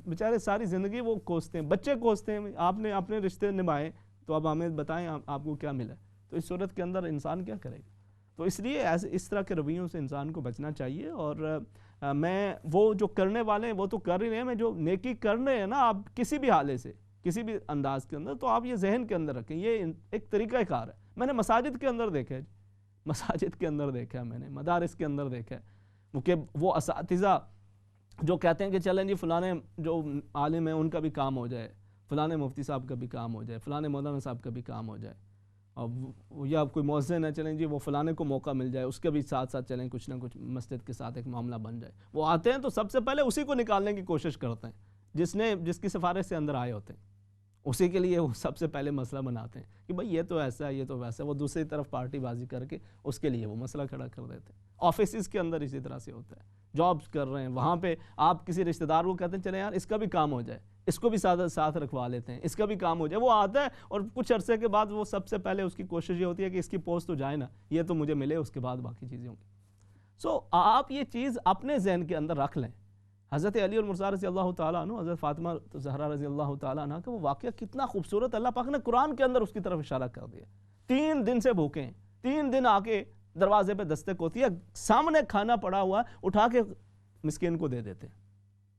بیچارے ساری زندگی وہ کوستے ہیں، بچے کوستے ہیں، آپ نے اپنے رشتے نبھائے تو اب ہمیں بتائیں آپ کو کیا ملا، تو اس صورت کے اندر انسان کیا کرے گا؟ تو اس لیے اس طرح کے رویوں سے انسان کو بچنا چاہیے. اور میں وہ جو کرنے والے ہیں وہ تو کر ہی رہے ہیں، میں جو نیکی کر رہے ہیں نا آپ کسی بھی حالے سے کسی بھی انداز کے اندر، تو آپ یہ ذہن کے اندر رکھیں، یہ ایک طریقہ کار ہے. میں نے مساجد کے اندر دیکھا ہے، مساجد کے اندر دیکھا ہے، میں نے مدارس کے اندر دیکھا ہے کہ وہ اساتذہ جو کہتے ہیں کہ چلیں جی فلانے جو عالم ہیں ان کا بھی کام ہو جائے، فلانے مفتی صاحب کا بھی کام ہو جائے، فلانے مولانا صاحب کا بھی کام ہو جائے، اور یا کوئی مؤذن ہے چلیں جی وہ فلانے کو موقع مل جائے، اس کے بھی ساتھ ساتھ چلیں کچھ نہ کچھ مسجد کے ساتھ ایک معاملہ بن جائے. وہ آتے ہیں تو سب سے پہلے اسی کو نکالنے کی کوشش کرتے ہیں جس کی سفارش سے اندر آئے ہوتے ہیں، اسی کے لیے وہ سب سے پہلے مسئلہ بناتے ہیں کہ بھئی یہ تو ایسا ہے، یہ تو ویسا ہے. وہ دوسری طرف پارٹی بازی کر کے اس کے لیے وہ مسئلہ کھڑا کر دیتے ہیں. آفیسز کے اندر اسی طرح سے ہوتا ہے، جابز کر رہے ہیں وہاں پہ آپ کسی رشتہ دار کو کہتے ہیں چلیں یار اس کا بھی کام ہو جائے، اس کو بھی ساتھ رکھوا لیتے ہیں، اس کا بھی کام ہو جائے. وہ آتا ہے اور کچھ عرصے کے بعد وہ سب سے پہلے اس کی کوشش یہ ہوتی ہے کہ اس کی پوسٹ تو جائے نا، یہ تو مجھے ملے، اس کے بعد باقی چیزیں ہوں گی. سو آپ یہ چیز اپنے ذہن کے اندر رکھ لیں. حضرت علی المرتضیٰ رضی اللہ تعالیٰ عنہ، حضرت فاطمہ زہرا رضی اللہ تعالیٰ عنہ کا وہ واقعہ کتنا خوبصورت، اللہ پاک نے قرآن کے اندر اس کی طرف اشارہ کر دیا. 3 دن سے بھوکے ہیں، 3 دن آ کے دروازے پہ دستک ہوتی ہے، سامنے کھانا پڑا ہوا اٹھا کے مسکین کو دے دیتے ہیں،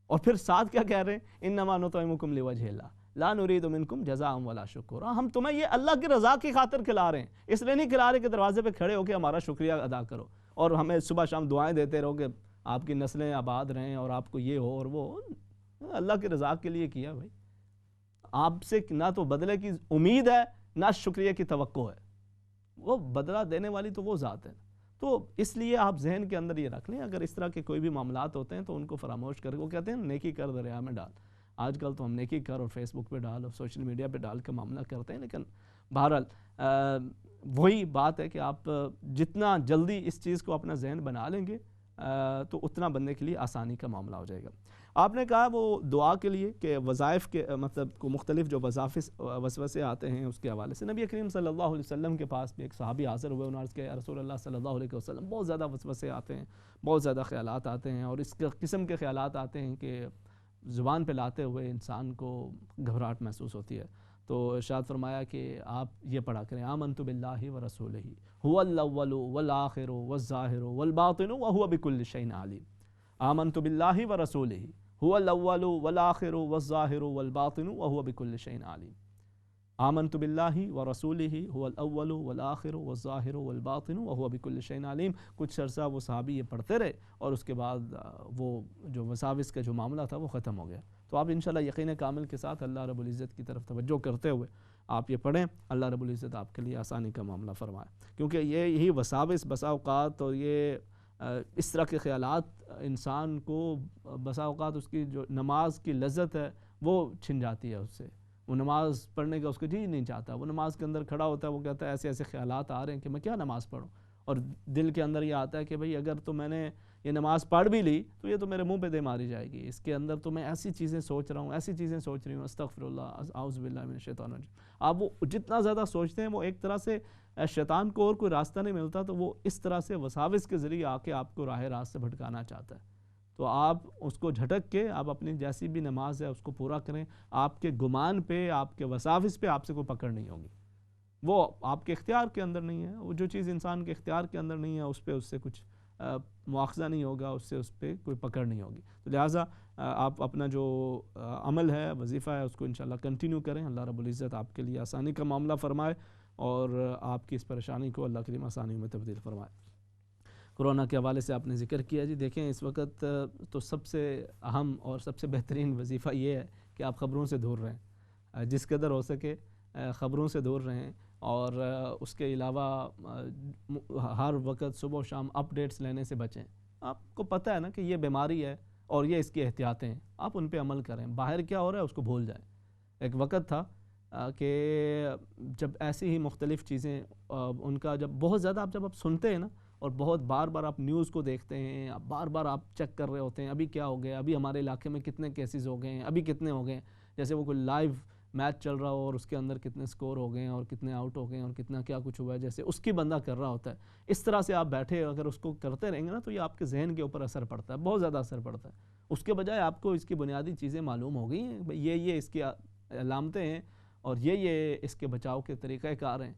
اور پھر ساتھ کیا کہہ رہے ہیں، انما نطعمکم لوجہ اللہ لا نرید منکم جزاء ولا شکورا. ہم تمہیں یہ اللہ کی رضا کی خاطر کھلا رہے ہیں، اس لیے نہیں کھلا رہے کہ دروازے پہ کھڑے ہو کے ہمارا شکریہ ادا کرو اور ہمیں صبح شام دعائیں دیتے رہو کہ آپ کی نسلیں آباد رہیں اور آپ کو یہ ہو اور وہ. اللہ کی رضا کے لیے کیا بھائی. آپ سے نہ تو بدلے کی امید ہے نہ شکریہ کی توقع ہے، وہ بدلہ دینے والی تو وہ ذات ہے. تو اس لیے آپ ذہن کے اندر یہ رکھ لیں، اگر اس طرح کے کوئی بھی معاملات ہوتے ہیں تو ان کو فراموش کر کے، وہ کہتے ہیں نیکی کر دریا میں ڈال. آج کل تو ہم نیکی کر اور فیس بک پہ ڈال اور سوشل میڈیا پہ ڈال کے معاملہ کرتے ہیں، لیکن بہرحال وہی بات ہے کہ آپ جتنا جلدی اس چیز کو اپنا ذہن بنا لیں گے تو اتنا بننے کے لیے آسانی کا معاملہ ہو جائے گا. آپ نے کہا وہ دعا کے لیے کہ وظائف کے مطلب کو مختلف جو وسوسے آتے ہیں اس کے حوالے سے نبی کریم صلی اللہ علیہ وسلم کے پاس بھی ایک صحابی حاضر ہوئے، انہوں نے عرض کیا رسول اللہ صلی اللہ علیہ وسلم بہت زیادہ وسوسے آتے ہیں، بہت زیادہ خیالات آتے ہیں، اور اس قسم کے خیالات آتے ہیں کہ زبان پہ لاتے ہوئے انسان کو گھبراہٹ محسوس ہوتی ہے. تو ارشاد فرمایا کہ آپ یہ پڑھا کریں آمنت باللہ ورسولہ هو الاول والآخر والظاہر والباطن وهو بكل شيء علیم. آمنت باللہ ورسولہ هو الاول والآخر والظاہر والباطن وهو بكل شيء علیم. آمنت باللہ ورسولہ هو الاول والآخر والظاہر والباطن وهو بكل شيء علیم. کچھ عرصہ وہ صحابی یہ پڑھتے رہے اور اس کے بعد وہ جو وساوس کا جو معاملہ تھا وہ ختم ہو گیا. تو آپ انشاءاللہ یقین کامل کے ساتھ اللہ رب العزت کی طرف توجہ کرتے ہوئے آپ یہ پڑھیں، اللہ رب العزت آپ کے لیے آسانی کا معاملہ فرمائے. کیونکہ یہی وساوس بسا اوقات اور یہ اس طرح کے خیالات انسان کو بسا اوقات اس کی جو نماز کی لذت ہے وہ چھن جاتی ہے اس سے. وہ نماز پڑھنے کا اس کو جی نہیں چاہتا، وہ نماز کے اندر کھڑا ہوتا ہے، وہ کہتا ہے ایسے ایسے خیالات آ رہے ہیں کہ میں کیا نماز پڑھوں. اور دل کے اندر یہ آتا ہے کہ بھئی اگر تو میں نے یہ نماز پڑھ بھی لی تو یہ تو میرے منہ پہ دے ماری جائے گی، اس کے اندر تو میں ایسی چیزیں سوچ رہا ہوں، ایسی چیزیں سوچ رہی ہوں، استغفر اللہ اعوذ باللہ من الشیطان الرجیم. آپ وہ جتنا زیادہ سوچتے ہیں وہ ایک طرح سے شیطان کو اور کوئی راستہ نہیں ملتا، تو وہ اس طرح سے وساوس کے ذریعے آ کے آپ کو راہ راست سے بھٹکانا چاہتا ہے. تو آپ اس کو جھٹک کے آپ اپنی جیسی بھی نماز ہے اس کو پورا کریں. آپ کے گمان پہ، آپ کے وساوس پہ آپ سے کوئی پکڑ نہیں ہوگی، وہ آپ کے اختیار کے اندر نہیں ہے. وہ جو چیز انسان کے اختیار کے اندر نہیں ہے اس سے کچھ مواخذہ نہیں ہوگا، اس پہ کوئی پکڑ نہیں ہوگی. تو لہٰذا آپ اپنا جو عمل ہے، وظیفہ ہے، اس کو انشاءاللہ کنٹینیو کریں. اللہ رب العزت آپ کے لیے آسانی کا معاملہ فرمائے اور آپ کی اس پریشانی کو اللہ کریم آسانیوں میں تبدیل فرمائے. کورونا کے حوالے سے آپ نے ذکر کیا جی، دیکھیں اس وقت تو سب سے اہم اور سب سے بہترین وظیفہ یہ ہے کہ آپ خبروں سے دور رہیں، جس قدر ہو سکے خبروں سے دور رہیں، اور اس کے علاوہ ہر وقت صبح و شام اپڈیٹس لینے سے بچیں. آپ کو پتہ ہے نا کہ یہ بیماری ہے اور یہ اس کی احتیاطیں ہیں، آپ ان پہ عمل کریں. باہر کیا ہو رہا ہے اس کو بھول جائیں. ایک وقت تھا کہ جب ایسی ہی مختلف چیزیں ان کا جب بہت زیادہ جب آپ سنتے ہیں نا، اور بہت بار بار آپ نیوز کو دیکھتے ہیں، بار بار آپ چیک کر رہے ہوتے ہیں ابھی کیا ہو گیا، ابھی ہمارے علاقے میں کتنے کیسز ہو گئے ہیں، ابھی کتنے ہو گئے ہیں. جیسے وہ کوئی لائیو میچ چل رہا ہو اور اس کے اندر کتنے سکور ہو گئے ہیں اور کتنے آؤٹ ہو گئے ہیں اور کتنا کیا کچھ ہوا ہے، جیسے اس کی بندہ کر رہا ہوتا ہے، اس طرح سے آپ بیٹھے اگر اس کو کرتے رہیں گے نا تو یہ آپ کے ذہن کے اوپر اثر پڑتا ہے، بہت زیادہ اثر پڑتا ہے. اس کے بجائے آپ کو اس کی بنیادی چیزیں معلوم ہو گئی ہیں، یہ اس کی علامتیں ہیں اور یہ اس کے بچاؤ کے طریقہ کار ہیں،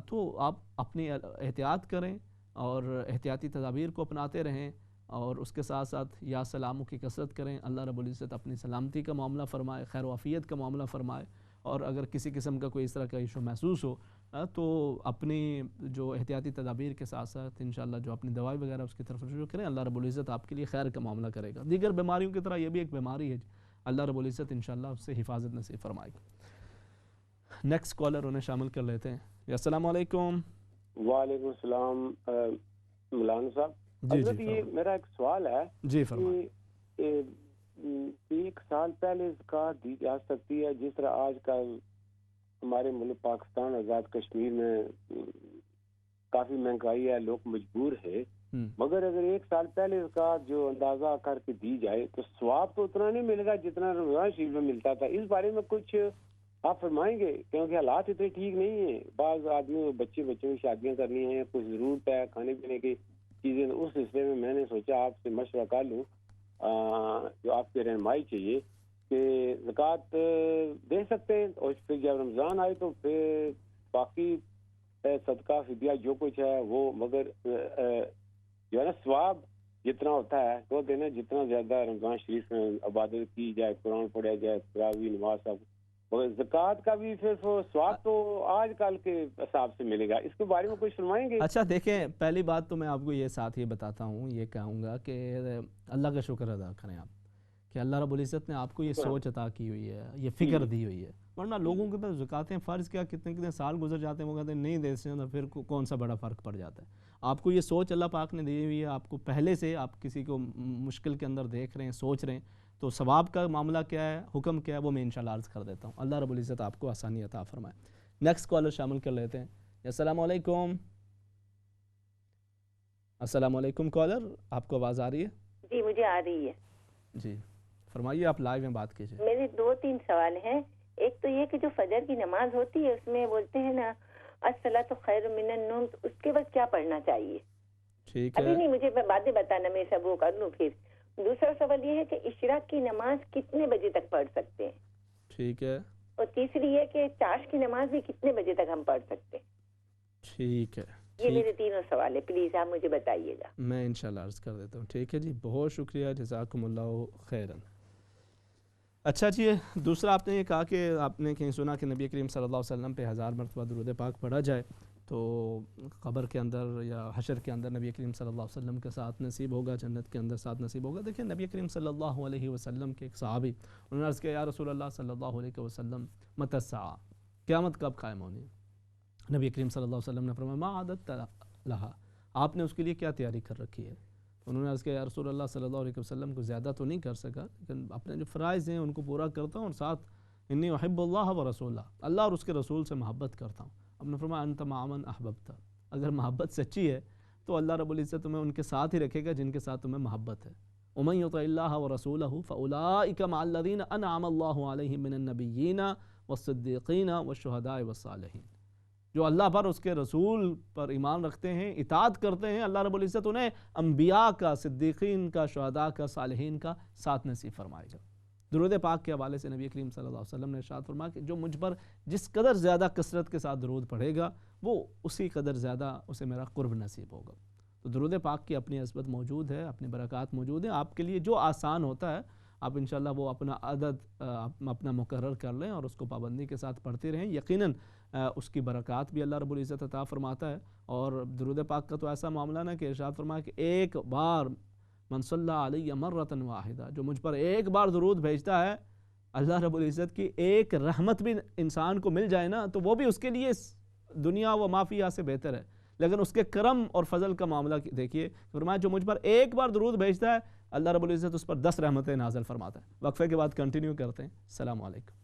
تو آپ اپنی احتیاط کریں اور احتیاطی تدابیر کو اپناتے رہیں اور اس کے ساتھ ساتھ یا سلاموں کی کثرت کریں. اللہ رب العزت اپنی سلامتی کا معاملہ فرمائے، خیر و عافیت کا معاملہ فرمائے. اور اگر کسی قسم کا کوئی اس طرح کا ایشو محسوس ہو تو اپنی جو احتیاطی تدابیر کے ساتھ ساتھ انشاءاللہ جو اپنی دوائی وغیرہ اس کی طرف رجوع کریں. اللہ رب العزت آپ کے لیے خیر کا معاملہ کرے گا. دیگر بیماریوں کی طرح یہ بھی ایک بیماری ہے، اللہ رب العزت انشاءاللہ اس سے حفاظت نصیب فرمائے گا. نیکسٹ کالر انہیں شامل کر لیتے ہیں. السلام علیکم. وعلیکم السلام مولانا صاحب. حضرت یہ میرا ایک سوال ہے جی فرمائیں. 1 سال پہلے زکوٰۃ دی جا سکتی ہے جس طرح آج کل ہمارے ملک پاکستان آزاد کشمیر میں کافی مہنگائی ہے، لوگ مجبور ہے، مگر اگر 1 سال پہلے زکوٰۃ جو اندازہ کر کے دی جائے تو ثواب تو اتنا نہیں ملے گا جتنا رمضان شریف میں ملتا تھا. اس بارے میں کچھ آپ فرمائیں گے؟ کیونکہ حالات اتنے ٹھیک نہیں ہیں. بعض آدمی بچوں کی شادیاں کرنی ہیں، کچھ ضرورت ہے کھانے پینے کی چیزیں. اس سلسلے میں میں نے سوچا آپ سے مشورہ کر لوں، جو آپ کی رہنمائی چاہیے کہ زکوٰۃ دے سکتے ہیں اور پھر جب رمضان آئے تو پھر باقی صدقہ فدیہ جو کچھ ہے وہ، مگر جو ہے نا ثواب جتنا ہوتا ہے وہ دینا جتنا زیادہ رمضان شریف میں عبادت کی جائے، قرآن پڑھا جائے، تراویح نماز سب، مگر زکوٰۃ کا بھی پھر ثواب تو آج کل کے حساب سے ملے گا. اس کے بارے میں کچھ فرمائیں گے؟ اچھا دیکھیں، پہلی بات تو میں آپ کو یہ ساتھ ہی بتاتا ہوں، یہ کہوں گا کہ اللہ کا شکر ادا کریں آپ کہ اللہ رب العزت نے آپ کو یہ سوچ عطا کی ہوئی ہے، یہ فکر دی ہوئی ہے. ورنہ لوگوں کے پاس زکوٰۃیں فرض کیا کتنے سال گزر جاتے ہیں، وہ کہتے ہیں نہیں دے سکتے، پھر کون سا بڑا فرق پڑ جاتا ہے. آپ کو یہ سوچ اللہ پاک نے دی ہوئی ہے، آپ کو پہلے سے آپ کسی کو مشکل کے اندر دیکھ رہے ہیں، سوچ رہے ہیں، تو ثواب کا معاملہ کیا ہے، حکم کیا ہے، وہ میں انشاءاللہ عرض کر دیتا ہوں. اللہ رب العزت آپ کو آسانی عطا فرمائے. نیکسٹ کالر شامل کر لیتے ہیں. السلام علیکم. السلام علیکم کالر، آپ کو آواز آ رہی ہے؟ جی مجھے آ رہی ہے. جی فرمائیے، آپ لائیو میں بات کیجیے. میرے 2-3 سوال ہیں. ایک تو یہ کہ جو فجر کی نماز ہوتی ہے اس میں بولتے ہیں نا الصلاۃ خیر من النوم، تو اس کے بعد کیا پڑھنا چاہیے؟ ٹھیک ہے، ابھی نہیں، مجھے بعد میں بتانا، میں سب وہ کر لوں. پھر دوسرا سوال یہ ہے کہ عشاء کی نماز کتنے بجے تک پڑھ سکتے ہیں؟ ٹھیک ہے. اور تیسری یہ کہ چاش کی نماز بھی کتنے بجے تک ہم پڑھ سکتے ہیں؟ ٹھیک ہے. یہ میرے تینوں سوال ہے، پلیز آپ مجھے بتائیے گا. میں انشاءاللہ عرض کر دیتا ہوں. ٹھیک ہے جی، بہت شکریہ، جزاکم اللہ خیراً. اچھا جی، دوسرا آپ نے یہ کہا کہ آپ نے کہیں سنا کہ نبی کریم صلی اللہ علیہ وسلم پہ 1000 مرتبہ درود پاک پڑھا جائے تو قبر کے اندر یا حشر کے اندر نبی کریم صلی اللہ علیہ وسلم کے ساتھ نصیب ہوگا، جنت کے اندر ساتھ نصیب ہوگا. دیکھیں نبی کریم صلی اللہ علیہ وسلم کے ایک صحابی، انہوں نے عرض کیا یا رسول اللہ صلی اللہ علیہ وسلم متی الساعہ، قیامت کب قائم ہونی ہے؟ نبی کریم صلی اللہ علیہ وسلم نے فرمایا ما عددت لہا، آپ نے اس کے لیے کیا تیاری کر رکھی ہے؟ انہوں نے عرض کیا یا رسول اللہ صلی اللہ علیہ وسلم کو زیادہ تو نہیں کر سکا، لیکن اپنے جو فرائض ہیں ان کو پورا کرتا ہوں، اور ساتھ انی احب اللہ و رسولہ، اللہ اور اس کے رسول سے محبت کرتا ہوں. اب نے فرمایا انت مع من احببت، اگر محبت سچی ہے تو اللہ رب العزت تمہیں ان کے ساتھ ہی رکھے گا جن کے ساتھ تمہیں محبت ہے. ومن یطع اللہ ورسولہ فاولئک مع الذین انعم اللہ علیہم من النبیین والصدیقین والشہداء والصالحین. جو اللہ پر اس کے رسول پر ایمان رکھتے ہیں، اطاعت کرتے ہیں، اللہ رب العزت انہیں انبیاء کا، صدیقین کا، شہداء کا، صالحین کا ساتھ نصیب فرمائے گا. درود پاک کے حوالے سے نبی کریم صلی اللہ علیہ وسلم نے ارشاد فرمایا کہ جو مجھ پر جس قدر زیادہ کثرت کے ساتھ درود پڑھے گا وہ اسی قدر زیادہ اسے میرا قرب نصیب ہوگا. تو درود پاک کی اپنی عظمت موجود ہے، اپنی برکات موجود ہیں. آپ کے لیے جو آسان ہوتا ہے آپ انشاءاللہ وہ اپنا عدد اپنا مقرر کر لیں اور اس کو پابندی کے ساتھ پڑھتے رہیں. یقیناً اس کی برکات بھی اللہ رب العزت عطا فرماتا ہے. اور درود پاک کا تو ایسا معاملہ نا کہ ارشاد فرمایا کہ ایک بار من صلی علیہ مرۃ واحدہ، جو مجھ پر ایک بار درود بھیجتا ہے، اللہ رب العزت کی ایک رحمت بھی انسان کو مل جائے نا تو وہ بھی اس کے لیے دنیا و مافیہ سے بہتر ہے. لیکن اس کے کرم اور فضل کا معاملہ دیکھیے، فرمایا جو مجھ پر ایک بار درود بھیجتا ہے اللہ رب العزت اس پر 10 رحمتیں نازل فرماتا ہے. وقفے کے بعد کنٹینیو کرتے ہیں. السلام علیکم.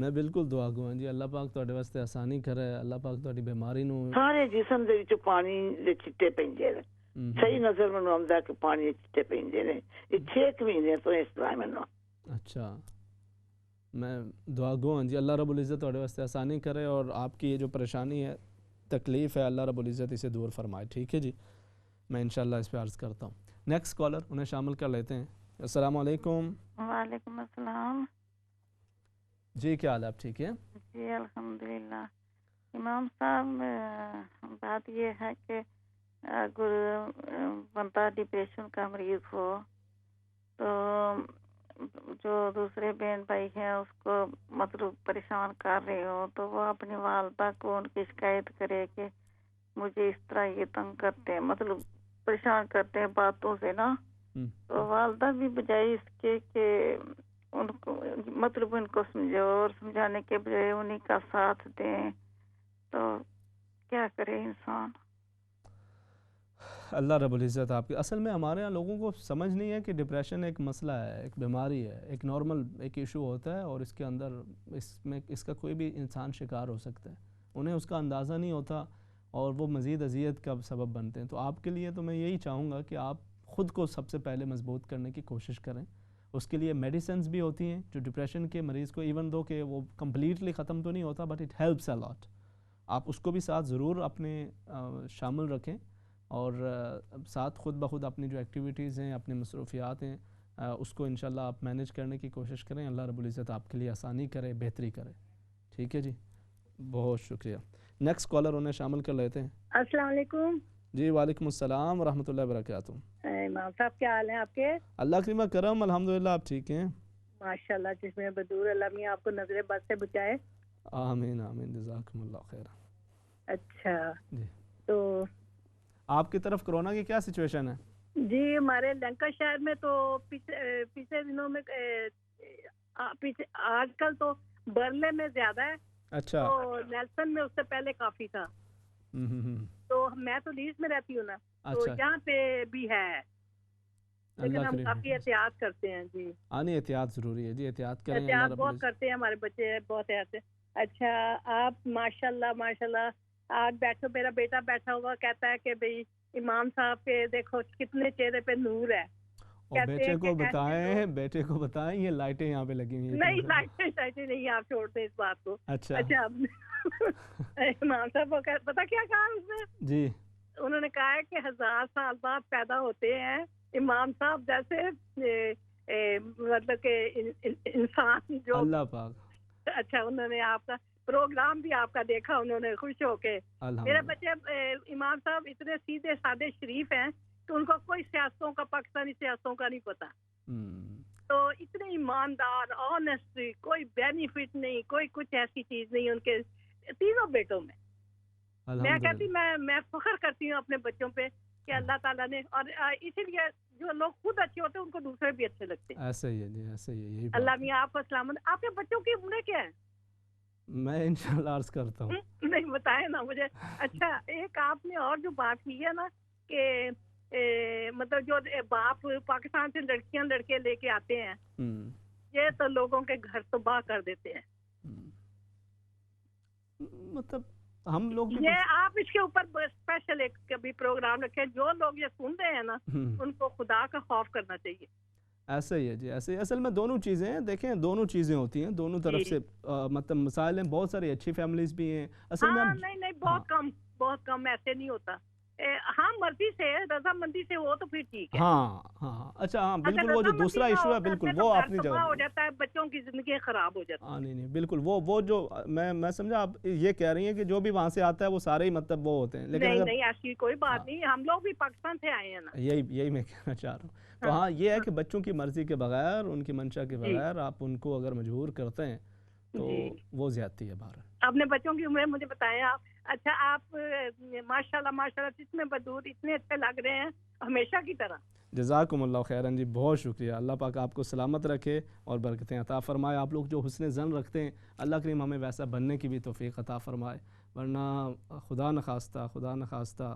میں بالکل دعا گو ہاں جی اللہ پاک تواڈے واسطے آسانی کرے اللہ پاک تواڈی بیماری نو سارے جسم دے وچ پانی دے چھٹے پیندے نے صحیح نظر مینوں آندا کہ پانی دے چھٹے پیندے نے یہ 6 مہینے تو اس طرح مینوں اچھا میں دعا گو ہاں جی اللہ رب العزت تواڈے واسطے آسانی کرے اور آپ کی یہ جو پریشانی ہے تکلیف ہے اللہ رب العزت اسے دور فرمائے ٹھیک ہے جی میں انشاءاللہ اس پہ عرض کرتا ہوں نیکسٹ کالر انہیں شامل کر لیتے ہیں السلام علیکم وعلیکم السلام جی کیا حال ہے آپ ٹھیک ہے جی الحمدللہ امام صاحب بات یہ ہے کہ اگر بندہ ڈپریشن کا مریض ہو تو جو دوسرے بہن بھائی ہیں اس کو مطلب پریشان کر رہے ہو تو وہ اپنی والدہ کو ان کی شکایت کرے کہ مجھے اس طرح یہ تنگ کرتے ہیں مطلب پریشان کرتے ہیں باتوں سے نا تو والدہ بھی بجائے اس کے کہ ان کو مطلب ان کو سمجھو اور سمجھانے کے بجائے انہیں کا ساتھ دیں تو کیا کرے انسان اللہ رب العزت آپ کے اصل میں ہمارے یہاں لوگوں کو سمجھ نہیں ہے کہ ڈپریشن ایک مسئلہ ہے ایک بیماری ہے ایک نارمل ایک ایشو ہوتا ہے اور اس کے اندر اس کا کوئی بھی انسان شکار ہو سکتا ہے انہیں اس کا اندازہ نہیں ہوتا اور وہ مزید اذیت کا سبب بنتے ہیں تو آپ کے لیے تو میں یہی چاہوں گا کہ آپ خود کو سب سے پہلے مضبوط کرنے کی کوشش کریں اس کے لیے میڈیسنز بھی ہوتی ہیں جو ڈپریشن کے مریض کو ایون دو کہ وہ کمپلیٹلی ختم تو نہیں ہوتا بٹ اٹ ہیلپس اے لاٹ آپ اس کو بھی ساتھ ضرور اپنے شامل رکھیں اور ساتھ خود بخود اپنی جو ایکٹیویٹیز ہیں اپنی مصروفیات ہیں اس کو انشاءاللہ آپ مینیج کرنے کی کوشش کریں اللہ رب العزت آپ کے لیے آسانی کرے بہتری کرے ٹھیک ہے جی بہت شکریہ نیکسٹ کالر انہیں شامل کر لیتے ہیں السلام علیکم جی وعلیکم السلام ورحمۃ اللہ وبرکاتہ امام صاحب کیا حال ہیں آپ کے اللہ کریم کرم الحمدللہ آپ ٹھیک ہیں ماشاء اللہ جس میں بدور اللہ میاں آپ کو نظر بد سے بچائے آمین آمین جزاکم اللہ خیر اچھا جی تو آپ کی طرف کرونا کی کیا سچویشن ہے جی ہمارے لنکا شہر میں تو پچھلے دنوں میں آج کل تو برلے میں زیادہ ہے اچھا تو نیلسن میں اس سے پہلے کافی تھا تو میں تو لیز میں رہتی ہوں نا تو یہاں پہ بھی ہے لیکن ہم کافی احتیاط کرتے ہیں جی نہیں احتیاط ضروری ہے جی احتیاط کریں احتیاط بہت کرتے ہیں ہمارے بچے بہت احتیاط اچھا آپ ماشاءاللہ آج بیٹھو میرا بیٹا بیٹھا ہوا کہتا ہے کہ بھئی امام صاحب کے دیکھو کتنے چہرے پہ نور ہے اور بیٹے کو بتائیں یہ لائٹیں یہاں پہ لگی ہوئی نہیں لائٹیں نہیں آپ چھوڑتے اس بات کو اچھا امام صاحب کو پتا کیا کہا اس نے جی انہوں نے کہا ہے کہ 1000 سال بعد پیدا ہوتے ہیں امام صاحب جیسے مطلب کہ انسان جو اللہ پاک اچھا انہوں نے آپ کا پروگرام بھی آپ کا دیکھا انہوں نے خوش ہو کے میرے بچے امام صاحب اتنے سیدھے سادے شریف ہیں کہ ان کو کوئی سیاستوں کا پاکستانی سیاستوں کا نہیں پتا تو اتنے ایماندار آنیسٹ کوئی بینیفٹ نہیں کوئی کچھ ایسی چیز نہیں ان کے تینوں بیٹوں میں میں کہتی میں فخر کرتی ہوں اپنے بچوں پہ کہ اللہ تعالیٰ نے اور اسی لیے جو لوگ خود اچھے ہوتے ہیں ان کو دوسرے بھی اچھے لگتے ہیں ایسا ہی ہے جی ایسا ہی ہے اللہ میاں آپ کو سلامت آپ کے بچوں کی عمریں کیا ہے میں انشاءاللہ عرض کرتا ہوں نہیں بتائیں نا مجھے اچھا ایک آپ نے اور جو بات کی ہے نا کہ مطلب جو باپ پاکستان سے لڑکیاں لڑکے لے کے آتے ہیں یہ تو لوگوں کے گھر تباہ کر دیتے ہیں مطلب ہم لوگ یہ آپ اس کے اوپر اسپیشل ایک کبھی پروگرام رکھیں جو لوگ یہ سن رہے ہیں نا ان کو خدا کا خوف کرنا چاہیے ایسا ہی ہے جی ایسے اصل میں دونوں چیزیں ہیں دیکھیں دونوں چیزیں ہوتی ہیں دونوں طرف سے مطلب مسائل ہیں بہت ساری اچھی فیملیز بھی ہیں اصل میں نہیں بہت کم ایسے نہیں ہوتا ہاں مرضی سے رضامندی سے وہ تو پھر ٹھیک ہے ہاں اچھا ہاں بالکل وہ جو دوسرا ایشو ہے بالکل وہ اپنی جگہ ہو جاتا ہے بچوں کی زندگی خراب ہو جاتی ہے نہیں بالکل وہ جو میں سمجھا آپ یہ کہہ رہی ہیں کہ جو بھی وہاں سے آتا ہے وہ سارے ہی مطلب وہ ہوتے ہیں لیکن نہیں ایسی کوئی بات نہیں ہم لوگ بھی پاکستان سے آئے ہیں نا یہی میں کہنا چاہ رہا ہوں تو ہاں یہ ہے کہ بچوں کی مرضی کے بغیر ان کی منشا کے بغیر آپ ان کو اگر مجبور کرتے ہیں تو وہ زیادتی ہے بہرحال اپنے بچوں کی عمریں مجھے بتائیں آپ اچھا آپ ماشاءاللہ جس میں بدور اتنے اچھے لگ رہے ہیں ہمیشہ کی طرح جزاکم اللہ خیرن جی بہت شکریہ اللہ پاک آپ کو سلامت رکھے اور برکتیں عطا فرمائے آپ لوگ جو حسن ظن رکھتے ہیں اللہ کریم ہمیں ویسا بننے کی بھی توفیق عطا فرمائے ورنہ خدا نخواستہ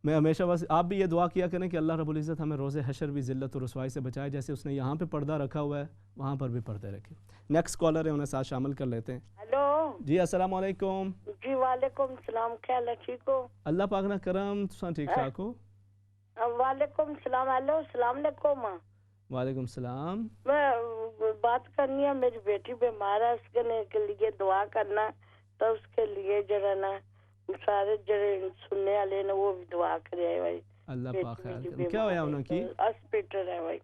میں ہمیشہ بس آپ بھی یہ دعا کیا کریں کہ اللہ رب العزت ہمیں روز حشر بھی ذلت و رسوائی سے بچائے، جیسے اس نے یہاں پہ پردہ رکھا ہوا ہے وہاں پر بھی پردے رکھے۔ نیکسٹ کالر ہے، انہیں ساتھ شامل کر لیتے ہیں۔ ہیلو جی السلام علیکم۔ جی وعلیکم السلام، خیال ہے ٹھیک ہو؟ اللہ پاک نہ کرم، تساں ٹھیک ٹھاک ہو؟ وعلیکم السلام۔ ہیلو السلام علیکم۔ وعلیکم السلام۔ میں بات کرنی ہے، میری بیٹی بیمار ہے، اس کے لیے دعا کرنا، تو اس کے لیے جڑا نا سارے جڑے سننے والے نے وہ بھی دعا کرے بھائی۔ اللہ پاک خیال کرے۔ کیا ہویا انہوں کی؟ ہاسپٹل ہے بھائی۔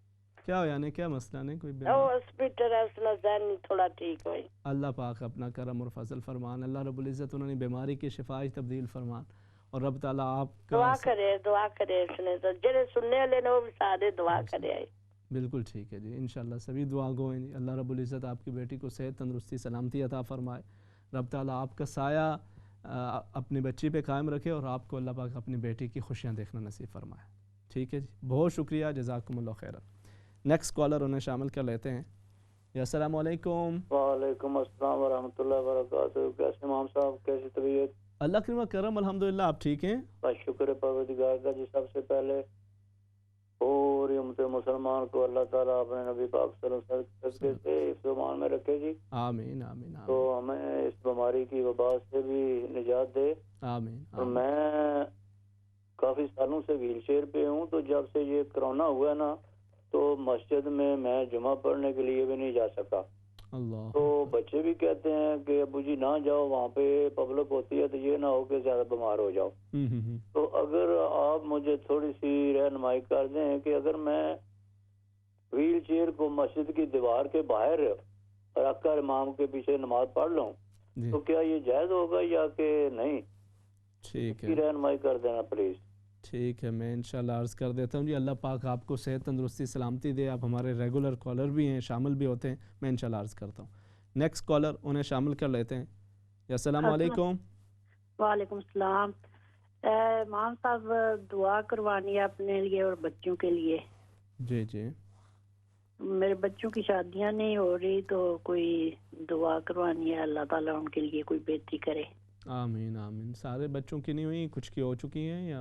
کیا ہویا نے؟ کیا مسئلہ نے؟ کوئی ہاسپٹل ہے، اس نے ذہن نہیں تھوڑا ٹھیک ہوئی۔ اللہ پاک اپنا کرم اور فضل فرمان، اللہ رب العزت انہوں نے بیماری کی شفا تبدیل فرمان، اور رب تعالیٰ آپ کا دعا کرے اس نے تو جڑے سننے والے نے وہ بھی سارے دعا کرے۔ بالکل ٹھیک ہے جی، انشاءاللہ سبھی دعا گو ہیں جی۔ اللہ رب العزت آپ کی بیٹی کو صحت تندرستی سلامتی عطا فرمائے، رب تعالیٰ آپ کا سایہ اپنی بچی پہ قائم رکھے، اور آپ کو اللہ پاک اپنی بیٹی کی خوشیاں دیکھنا نصیب فرمائے۔ ٹھیک ہے جی، بہت شکریہ، جزاکم اللہ خیرا۔ نیکسٹ کالر انہیں شامل کر لیتے ہیں۔ السلام علیکم۔ وعلیکم السلام ورحمۃ اللہ وبرکاتہ۔ کیسے امام صاحب، کیسی طبیعت؟ اللہ کرم الحمدللہ، آپ ٹھیک ہیں؟ بس شکر ہے پروردگار کا جی۔ سب سے پہلے پوری امت مسلمان کو اللہ تعالیٰ اپنے نبی پاک صلی اللہ علیہ وسلم سے حفظ و امان میں رکھے جی، آمین آمین۔ تو ہمیں اس بیماری کی وبا سے بھی نجات دے، آمین۔ اور میں کافی سالوں سے ویل چیئر پہ ہوں، تو جب سے یہ کرونا ہوا نا تو مسجد میں جمعہ پڑھنے کے لیے بھی نہیں جا سکا۔ اللہ، تو بچے بھی کہتے ہیں کہ ابو جی نہ جاؤ، وہاں پہ پبلک ہوتی ہے تو یہ نہ ہو کہ زیادہ بیمار ہو جاؤ۔ تو اگر آپ مجھے تھوڑی سی رہنمائی کر دیں کہ اگر میں ویل چیئر کو مسجد کی دیوار کے باہر رکھ کر امام کے پیچھے نماز پڑھ لوں تو کیا یہ جائز ہوگا یا کہ نہیں؟ ٹھیک ہے، رہنمائی کر دینا پلیز۔ ٹھیک ہے، میں انشاءاللہ عرض کر دیتا ہوں جی۔ اللہ پاک آپ کو صحت تندرستی سلامتی دے، آپ ہمارے ریگولر کالر بھی ہیں، شامل بھی ہوتے ہیں، میں انشاءاللہ عرض کرتا ہوں۔ نیکسٹ کالر انہیں شامل کر لیتے ہیں۔ السلام علیکم۔ وعلیکم السلام۔ امام صاحب دعا کروانی ہے اپنے لیے اور بچوں کے لیے۔ جی جی، میرے بچوں کی شادیاں نہیں ہو رہی، تو کوئی دعا کروانی ہے، اللہ تعالیٰ ان کے لیے کوئی بہتری کرے۔ آمین آمین۔ سارے بچوں کی نہیں ہوئی، کچھ کی ہو چکی ہیں یا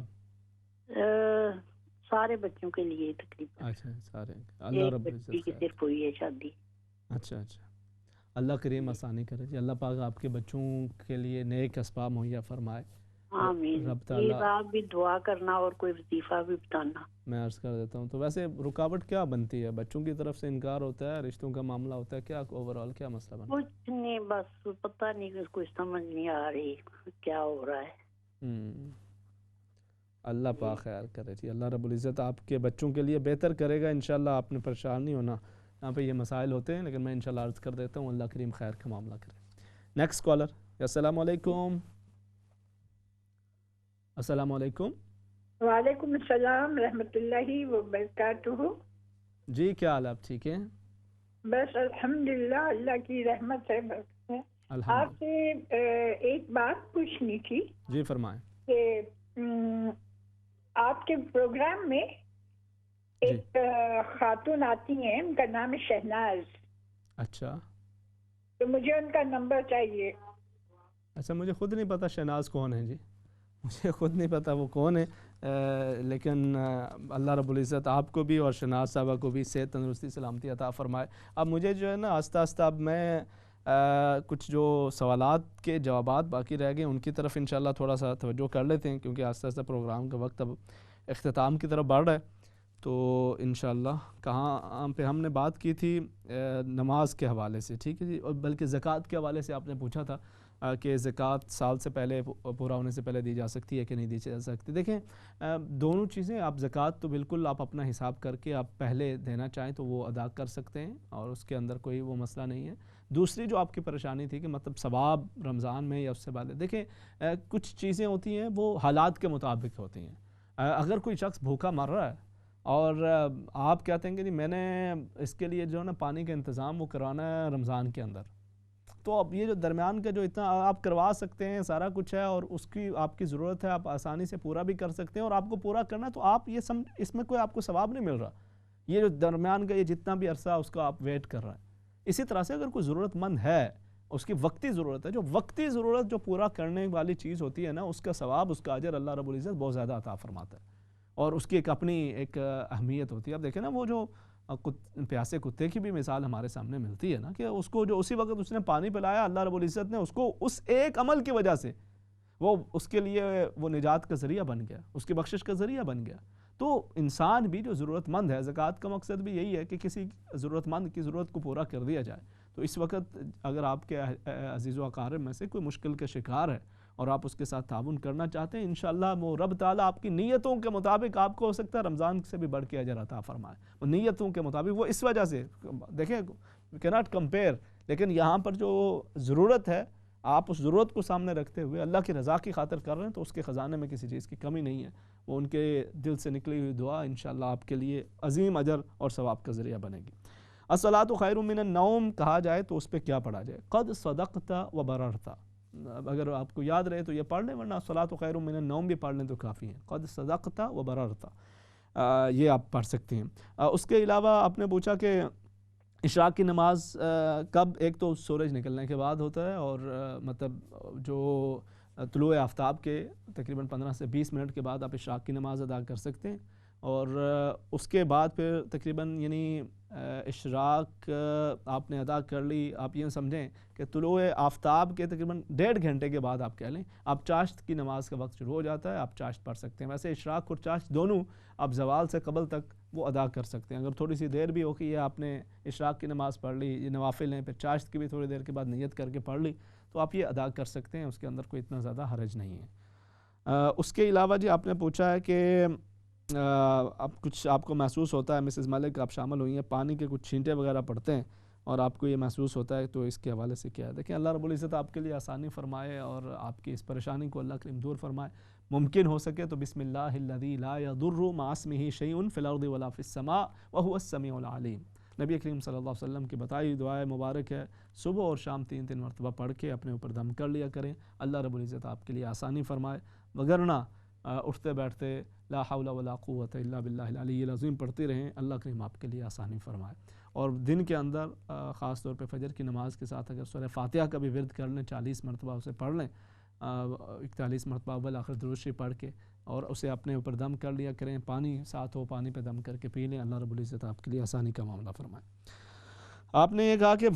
سارے بچوں کے لیے تقریباً؟ اچھا، سارے، اللہ رب العزت کی صرف ہوئی ہے شادی۔ اچھا اچھا، اللہ کریم آسانی کرے جی، اللہ پاک آپ کے بچوں کے لیے نیک اسباب مہیا فرمائے۔ آمین۔ رب تعالیٰ آپ بھی دعا کرنا اور کوئی وظیفہ بھی بتانا۔ میں عرض کر دیتا ہوں، تو ویسے رکاوٹ کیا بنتی ہے؟ بچوں کی طرف سے انکار ہوتا ہے، رشتوں کا معاملہ ہوتا ہے، کیا اوورآل کیا مسئلہ بنتا ہے؟ کچھ نہیں، بس پتہ نہیں، کوئی سمجھ نہیں آ رہی کیا ہو رہا ہے۔ اللہ پاک خیر کرے جی، اللہ رب العزت آپ کے بچوں کے لیے بہتر کرے گا انشاءاللہ، آپ نے پریشان نہیں ہونا۔ یہاں پہ یہ مسائل ہوتے ہیں، لیکن میں انشاءاللہ عرض کر دیتا ہوں، اللہ کریم خیر کا معاملہ کرے۔ Next caller. السلام علیکم۔ السلام علیکم۔ وعلیکم السلام رحمۃ اللہ وبرکاتہ۔ جی کیا حال، آپ ٹھیک ہیں؟ بس الحمدللہ، اللہ کی رحمت ہے، برکت ہے۔ آپ سے ایک بات پوچھنی تھی۔ جی فرمائیں۔ کہ آپ کے پروگرام میں ایک خاتون آتی ہیں، ان کا نام ہے شہناز۔ اچھا، تو مجھے ان کا نمبر چاہیے۔ اچھا، مجھے خود نہیں پتا شہناز کون ہے جی، مجھے خود نہیں پتا وہ کون ہے، لیکن اللہ رب العزت آپ کو بھی اور شہناز صاحبہ کو بھی صحت تندرستی سلامتی عطا فرمائے۔ اب مجھے جو ہے نا آہستہ آہستہ اب میں کچھ جو سوالات کے جوابات باقی رہ گئے ان کی طرف انشاءاللہ تھوڑا سا توجہ کر لیتے ہیں، کیونکہ آہستہ آہستہ پروگرام کا وقت اب اختتام کی طرف بڑھ رہا ہے۔ تو انشاءاللہ کہاں پہ ہم نے بات کی تھی؟ نماز کے حوالے سے، ٹھیک ہے جی، اور بلکہ زکوٰۃ کے حوالے سے آپ نے پوچھا تھا کہ زکوٰۃ سال سے پہلے پورا ہونے سے پہلے دی جا سکتی ہے کہ نہیں دی جا سکتی۔ دیکھیں دونوں چیزیں، آپ زکوٰۃ تو بالکل آپ اپنا حساب کر کے آپ پہلے دینا چاہیں تو وہ ادا کر سکتے ہیں، اور اس کے اندر کوئی وہ مسئلہ نہیں ہے۔ دوسری جو آپ کی پریشانی تھی کہ مطلب ثواب رمضان میں یا اس سے پہلے، دیکھیں کچھ چیزیں ہوتی ہیں وہ حالات کے مطابق ہوتی ہیں۔ اگر کوئی شخص بھوکا مر رہا ہے اور آپ کہتے ہیں کہ جی میں نے اس کے لیے جو ہے نا پانی کا انتظام وہ کروانا ہے رمضان کے اندر، تو اب یہ جو درمیان کا جو اتنا آپ کروا سکتے ہیں، سارا کچھ ہے اور اس کی آپ کی ضرورت ہے، آپ آسانی سے پورا بھی کر سکتے ہیں، اور آپ کو پورا کرنا ہے تو آپ یہ اس میں کوئی آپ کو ثواب نہیں مل رہا، یہ جو درمیان کا یہ جتنا بھی عرصہ اس کا آپ ویٹ کر رہا ہے۔ اسی طرح سے اگر کوئی ضرورت مند ہے اس کی وقتی ضرورت ہے. جو وقتی ضرورت جو پورا کرنے والی چیز ہوتی ہے نا، اس کا ثواب، اس کا اجر اللہ رب العزت بہت زیادہ عطا فرماتا ہے، اور اس کی ایک اپنی ایک اہمیت ہوتی ہے. اب دیکھیں نا، وہ جو پیاسے کتے کی بھی مثال ہمارے سامنے ملتی ہے نا، کہ اس کو جو اسی وقت اس نے پانی پلایا، اللہ رب العزت نے اس کو اس ایک عمل کی وجہ سے وہ اس کے لیے وہ نجات کا ذریعہ بن گیا، اس کی بخشش کا ذریعہ بن گیا. تو انسان بھی جو ضرورت مند ہے، زکوٰۃ کا مقصد بھی یہی ہے کہ کسی ضرورت مند کی ضرورت کو پورا کر دیا جائے. تو اس وقت اگر آپ کے عزیز و اقارب میں سے کوئی مشکل کا شکار ہے اور آپ اس کے ساتھ تعاون کرنا چاہتے ہیں، انشاءاللہ وہ رب تعالیٰ آپ کی نیتوں کے مطابق آپ کو ہو سکتا ہے رمضان سے بھی بڑھ کے اجر عطا فرمائے. وہ نیتوں کے مطابق، وہ اس وجہ سے دیکھیں cannot compare، لیکن یہاں پر جو ضرورت ہے آپ اس ضرورت کو سامنے رکھتے ہوئے اللہ کی رضا کی خاطر کر رہے ہیں، تو اس کے خزانے میں کسی چیز کی کمی نہیں ہے. وہ ان کے دل سے نکلی ہوئی دعا انشاءاللہ آپ کے لیے عظیم اجر اور ثواب کا ذریعہ بنے گی. الصلاۃ خیر من النوم کہا جائے تو اس پہ کیا پڑھا جائے؟ قد صدقت و بررت. اگر آپ کو یاد رہے تو یہ پڑھ لیں، ورنہ الصلاۃ خیر من النوم بھی پڑھ لیں تو کافی ہے. قد صدقت و بررت، یہ آپ پڑھ سکتے ہیں. اس کے علاوہ آپ نے پوچھا کہ اشراق کی نماز کب؟ ایک تو سورج نکلنے کے بعد ہوتا ہے، اور مطلب جو طلوع آفتاب کے تقریباً 15 سے 20 منٹ کے بعد آپ اشراق کی نماز ادا کر سکتے ہیں. اور اس کے بعد پھر تقریباً یعنی اشراق آپ نے ادا کر لی، آپ یہ سمجھیں کہ طلوع آفتاب کے تقریباً 1.5 گھنٹے کے بعد آپ کہہ لیں آپ چاشت کی نماز کا وقت شروع ہو جاتا ہے، آپ چاشت پڑھ سکتے ہیں. ویسے اشراق اور چاشت دونوں آپ زوال سے قبل تک وہ ادا کر سکتے ہیں. اگر تھوڑی سی دیر بھی ہو کہ یہ آپ نے اشراق کی نماز پڑھ لی، یہ نوافل ہیں، پھر چاشت کی بھی تھوڑی دیر کے بعد نیت کر کے پڑھ لی، تو آپ یہ ادا کر سکتے ہیں، اس کے اندر کوئی اتنا زیادہ حرج نہیں ہے. اس کے علاوہ جی آپ نے پوچھا ہے کہ اب کچھ آپ کو محسوس ہوتا ہے، مسز ملک آپ شامل ہوئی ہیں، پانی کے کچھ چھینٹے وغیرہ پڑتے ہیں اور آپ کو یہ محسوس ہوتا ہے، تو اس کے حوالے سے کیا ہے؟ دیکھیں اللہ رب العزت آپ کے لیے آسانی فرمائے اور آپ کی اس پریشانی کو اللہ کریم دور فرمائے. ممکن ہو سکے تو بسم اللہ الذی لا یضر مع اسمہ شیء فی الارض ولا فی السماء وہو السمیع العلیم. نبی کریم صلی اللہ علیہ وسلم کی بتائی دعائے مبارک ہے، صبح اور شام 3 مرتبہ پڑھ کے اپنے اوپر دم کر لیا کریں. اللہ رب العزت آپ کے لیے آسانی فرمائے. وگرنہ اٹھتے بیٹھتے لا حول ولا قوت الا باللہ العلی العظیم پڑھتے رہیں، اللہ کریم آپ کے لیے آسانی فرمائے. اور دن کے اندر خاص طور پہ فجر کی نماز کے ساتھ اگر سورہ فاتحہ کا بھی ورد کر لیں، 40 مرتبہ اسے پڑھ لیں، 41 مرتبہ اول آخر درود شریف پڑھ کے، اور اسے اپنے اوپر دم کر لیا کریں. پانی ساتھ ہو، پانی پہ دم کر کے پی لیں. اللہ رب العزت آپ کے لیے آسانی کا معاملہ فرمائے. آپ نے یہ کہا کہ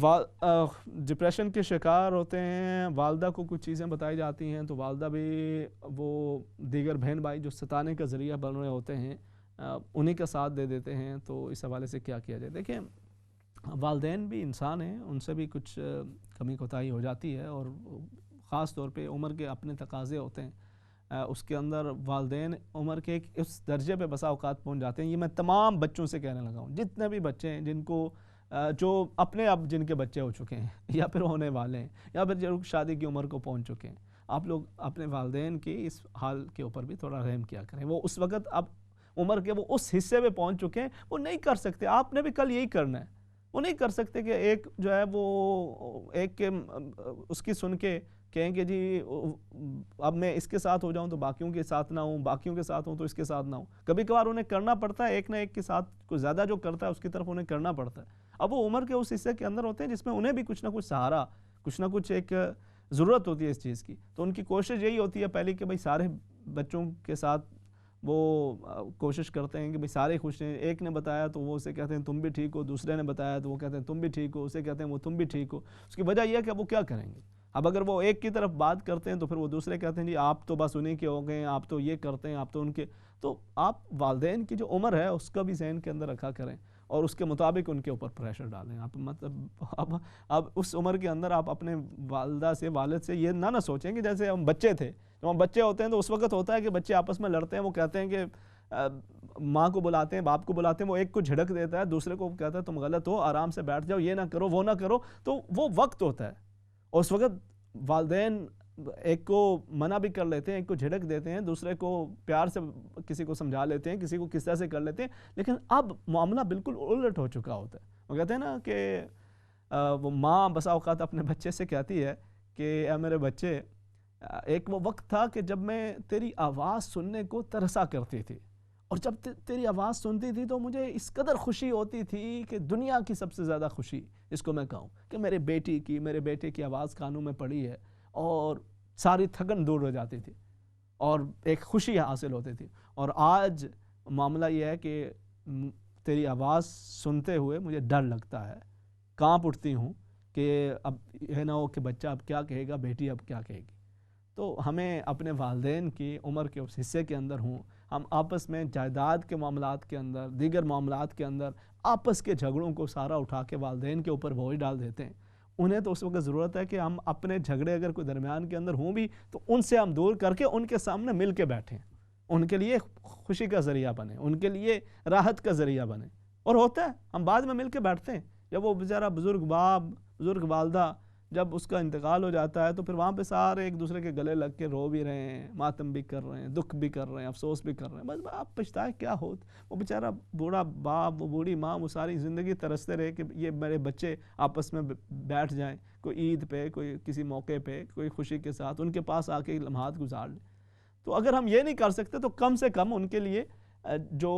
ڈپریشن کے شکار ہوتے ہیں، والدہ کو کچھ چیزیں بتائی جاتی ہیں، تو والدہ بھی وہ دیگر بہن بھائی جو ستانے کا ذریعہ بن رہے ہوتے ہیں انہی کا ساتھ دے دیتے ہیں، تو اس حوالے سے کیا کیا جائے؟ دیکھیں والدین بھی انسان ہیں، ان سے بھی کچھ کمی کوتاہی ہو جاتی ہے، اور خاص طور پہ عمر کے اپنے تقاضے ہوتے ہیں. اس کے اندر والدین عمر کے ایک اس درجے پہ بسا اوقات پہنچ جاتے ہیں. یہ میں تمام بچوں سے کہنے لگا ہوں، جتنے بھی بچے ہیں جن کو جو اپنے اب جن کے بچے ہو چکے ہیں یا پھر ہونے والے ہیں یا پھر جو شادی کی عمر کو پہنچ چکے ہیں، آپ لوگ اپنے والدین کی اس حال کے اوپر بھی تھوڑا رحم کیا کریں. وہ اس وقت اب عمر کے وہ اس حصے پہ پہنچ چکے ہیں، وہ نہیں کر سکتے. آپ نے بھی کل یہی کرنا ہے. وہ نہیں کر سکتے کہ ایک جو ہے وہ ایک کے اس کی سن کے کہیں کہ جی اب میں اس کے ساتھ ہو جاؤں تو باقیوں کے ساتھ نہ ہوں، باقیوں کے ساتھ ہوں تو اس کے ساتھ نہ ہوں. کبھی کبھار انہیں کرنا پڑتا ہے، ایک نہ ایک کے ساتھ کوئی زیادہ جو کرتا ہے اس کی طرف انہیں کرنا پڑتا ہے. اب وہ عمر کے اس حصے کے اندر ہوتے ہیں جس میں انہیں بھی کچھ نہ کچھ سہارا، کچھ نہ کچھ ایک ضرورت ہوتی ہے اس چیز کی. تو ان کی کوشش یہی ہوتی ہے پہلی کہ بھائی سارے بچوں کے ساتھ وہ کوشش کرتے ہیں کہ بھائی سارے خوش ہیں. ایک نے بتایا تو وہ اسے کہتے ہیں تم بھی ٹھیک ہو، دوسرے نے بتایا تو وہ کہتے ہیں تم بھی ٹھیک ہو، اسے کہتے ہیں وہ تم بھی ٹھیک ہو. اس کی وجہ یہ ہے کہ وہ کیا کریں گے. اب اگر وہ ایک کی طرف بات کرتے ہیں تو پھر وہ دوسرے کہتے ہیں جی آپ تو بس انہیں کے ہو گئے، آپ تو یہ کرتے ہیں، آپ تو ان کے. تو آپ والدین کی جو عمر ہے اس کا بھی ذہن کے اندر رکھا کریں اور اس کے مطابق ان کے اوپر پریشر ڈالیں. آپ مطلب اب اس عمر کے اندر آپ اپنے والدہ سے، والد سے یہ نہ سوچیں کہ جیسے ہم بچے تھے. جب ہم بچے ہوتے ہیں تو اس وقت ہوتا ہے کہ بچے آپس میں لڑتے ہیں، وہ کہتے ہیں کہ ماں کو بلاتے ہیں، باپ کو بلاتے ہیں، وہ ایک کو جھڑک دیتا ہے، دوسرے کو کہتا ہے تم غلط ہو، آرام سے بیٹھ جاؤ، یہ نہ کرو، وہ نہ کرو. تو وہ وقت ہوتا ہے اور اس وقت والدین ایک کو منع بھی کر لیتے ہیں، ایک کو جھڑک دیتے ہیں، دوسرے کو پیار سے کسی کو سمجھا لیتے ہیں، کسی کو کس طرح سے کر لیتے ہیں. لیکن اب معاملہ بالکل الٹ ہو چکا ہوتا ہے. وہ کہتے ہیں نا کہ وہ ماں بسا اوقات اپنے بچے سے کہتی ہے کہ اے میرے بچے، ایک وہ وقت تھا کہ جب میں تیری آواز سننے کو ترسا کرتی تھی، اور جب تیری آواز سنتی تھی تو مجھے اس قدر خوشی ہوتی تھی کہ دنیا کی سب سے زیادہ خوشی اس کو میں کہوں کہ میرے بیٹے کی آواز کانوں میں پڑی ہے اور ساری تھکن دور ہو جاتی تھی اور ایک خوشی حاصل ہوتی تھی. اور آج معاملہ یہ ہے کہ تیری آواز سنتے ہوئے مجھے ڈر لگتا ہے, کانپ اٹھتی ہوں کہ اب یہ نہ ہو کہ بچہ اب کیا کہے گا, بیٹی اب کیا کہے گی. تو ہمیں اپنے والدین کی عمر کے اس حصے کے اندر ہوں, ہم آپس میں جائیداد کے معاملات کے اندر, دیگر معاملات کے اندر آپس کے جھگڑوں کو سارا اٹھا کے والدین کے اوپر بوجھ ڈال دیتے ہیں. انہیں تو اس وقت ضرورت ہے کہ ہم اپنے جھگڑے اگر کوئی درمیان کے اندر ہوں بھی تو ان سے ہم دور کر کے ان کے سامنے مل کے بیٹھیں, ان کے لیے خوشی کا ذریعہ بنے, ان کے لیے راحت کا ذریعہ بنے. اور ہوتا ہے ہم بعد میں مل کے بیٹھتے ہیں. جب وہ بیچارہ بزرگ باپ, بزرگ والدہ, جب اس کا انتقال ہو جاتا ہے تو پھر وہاں پہ سارے ایک دوسرے کے گلے لگ کے رو بھی رہے ہیں, ماتم بھی کر رہے ہیں, دکھ بھی کر رہے ہیں, افسوس بھی کر رہے ہیں. بس آپ پچھتائے کیا ہوت, وہ بیچارہ بوڑھا باپ, وہ بوڑھی ماں, وہ ساری زندگی ترستے رہے کہ یہ میرے بچے آپس میں بیٹھ جائیں, کوئی عید پہ, کوئی کسی موقع پہ, کوئی خوشی کے ساتھ ان کے پاس آ کے لمحات گزار لیں. تو اگر ہم یہ نہیں کر سکتے تو کم سے کم ان کے لیے جو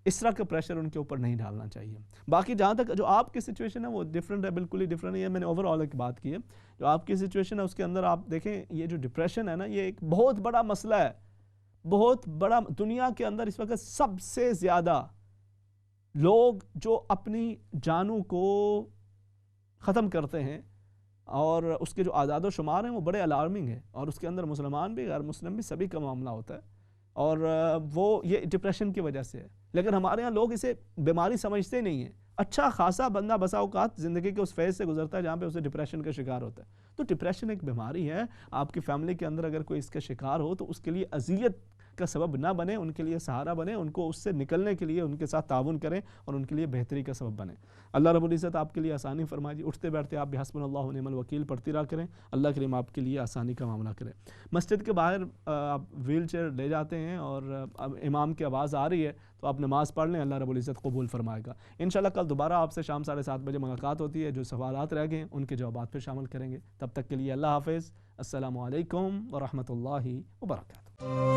اس طرح کا پریشر ان کے اوپر نہیں ڈالنا چاہیے. باقی جہاں تک جو آپ کی سچویشن ہے وہ ڈیفرنٹ ہے, بالکل ہی ڈیفرنٹ ہے. میں نے اوور آل ایک بات کی ہے, جو آپ کی سچویشن ہے اس کے اندر آپ دیکھیں یہ جو ڈپریشن ہے نا, یہ ایک بہت بڑا مسئلہ ہے, بہت بڑا. دنیا کے اندر اس وقت سب سے زیادہ لوگ جو اپنی جانوں کو ختم کرتے ہیں اور اس کے جو اعداد و شمار ہیں وہ بڑے الارمنگ ہیں, اور اس کے اندر مسلمان بھی غیر مسلم بھی سبھی کا معاملہ ہوتا ہے, اور وہ یہ ڈپریشن کی وجہ سے ہے. لیکن ہمارے ہاں لوگ اسے بیماری سمجھتے نہیں ہیں. اچھا خاصا بندہ بسا اوقات زندگی کے اس فیز سے گزرتا ہے جہاں پہ اسے ڈپریشن کا شکار ہوتا ہے. تو ڈپریشن ایک بیماری ہے. آپ کی فیملی کے اندر اگر کوئی اس کا شکار ہو تو اس کے لیے اذیت کا سبب نہ بنے, ان کے لیے سہارا بنے, ان کو اس سے نکلنے کے لیے ان کے ساتھ تعاون کریں اور ان کے لیے بہتری کا سبب بنے. اللہ رب العزت آپ کے لیے آسانی فرمائے. اٹھتے بیٹھتے آپ بھی حسبنا اللہ و نعم الوکیل پڑھتی رہا کریں. اللہ کریم آپ کے لیے آسانی کا معاملہ کرے. مسجد کے باہر آپ ویل چیئر لے جاتے ہیں اور امام کی آواز آ رہی ہے تو آپ نماز پڑھ لیں, اللہ رب العزت قبول فرمائے گا. انشاءاللہ کل دوبارہ آپ سے شام 7:30 بجے ملاقات ہوتی ہے. جو سوالات رہ گئے ان کے جوابات پھر شامل کریں گے. تب تک کے لیے اللہ حافظ. السلام علیکم ورحمۃ اللہ وبرکاتہ.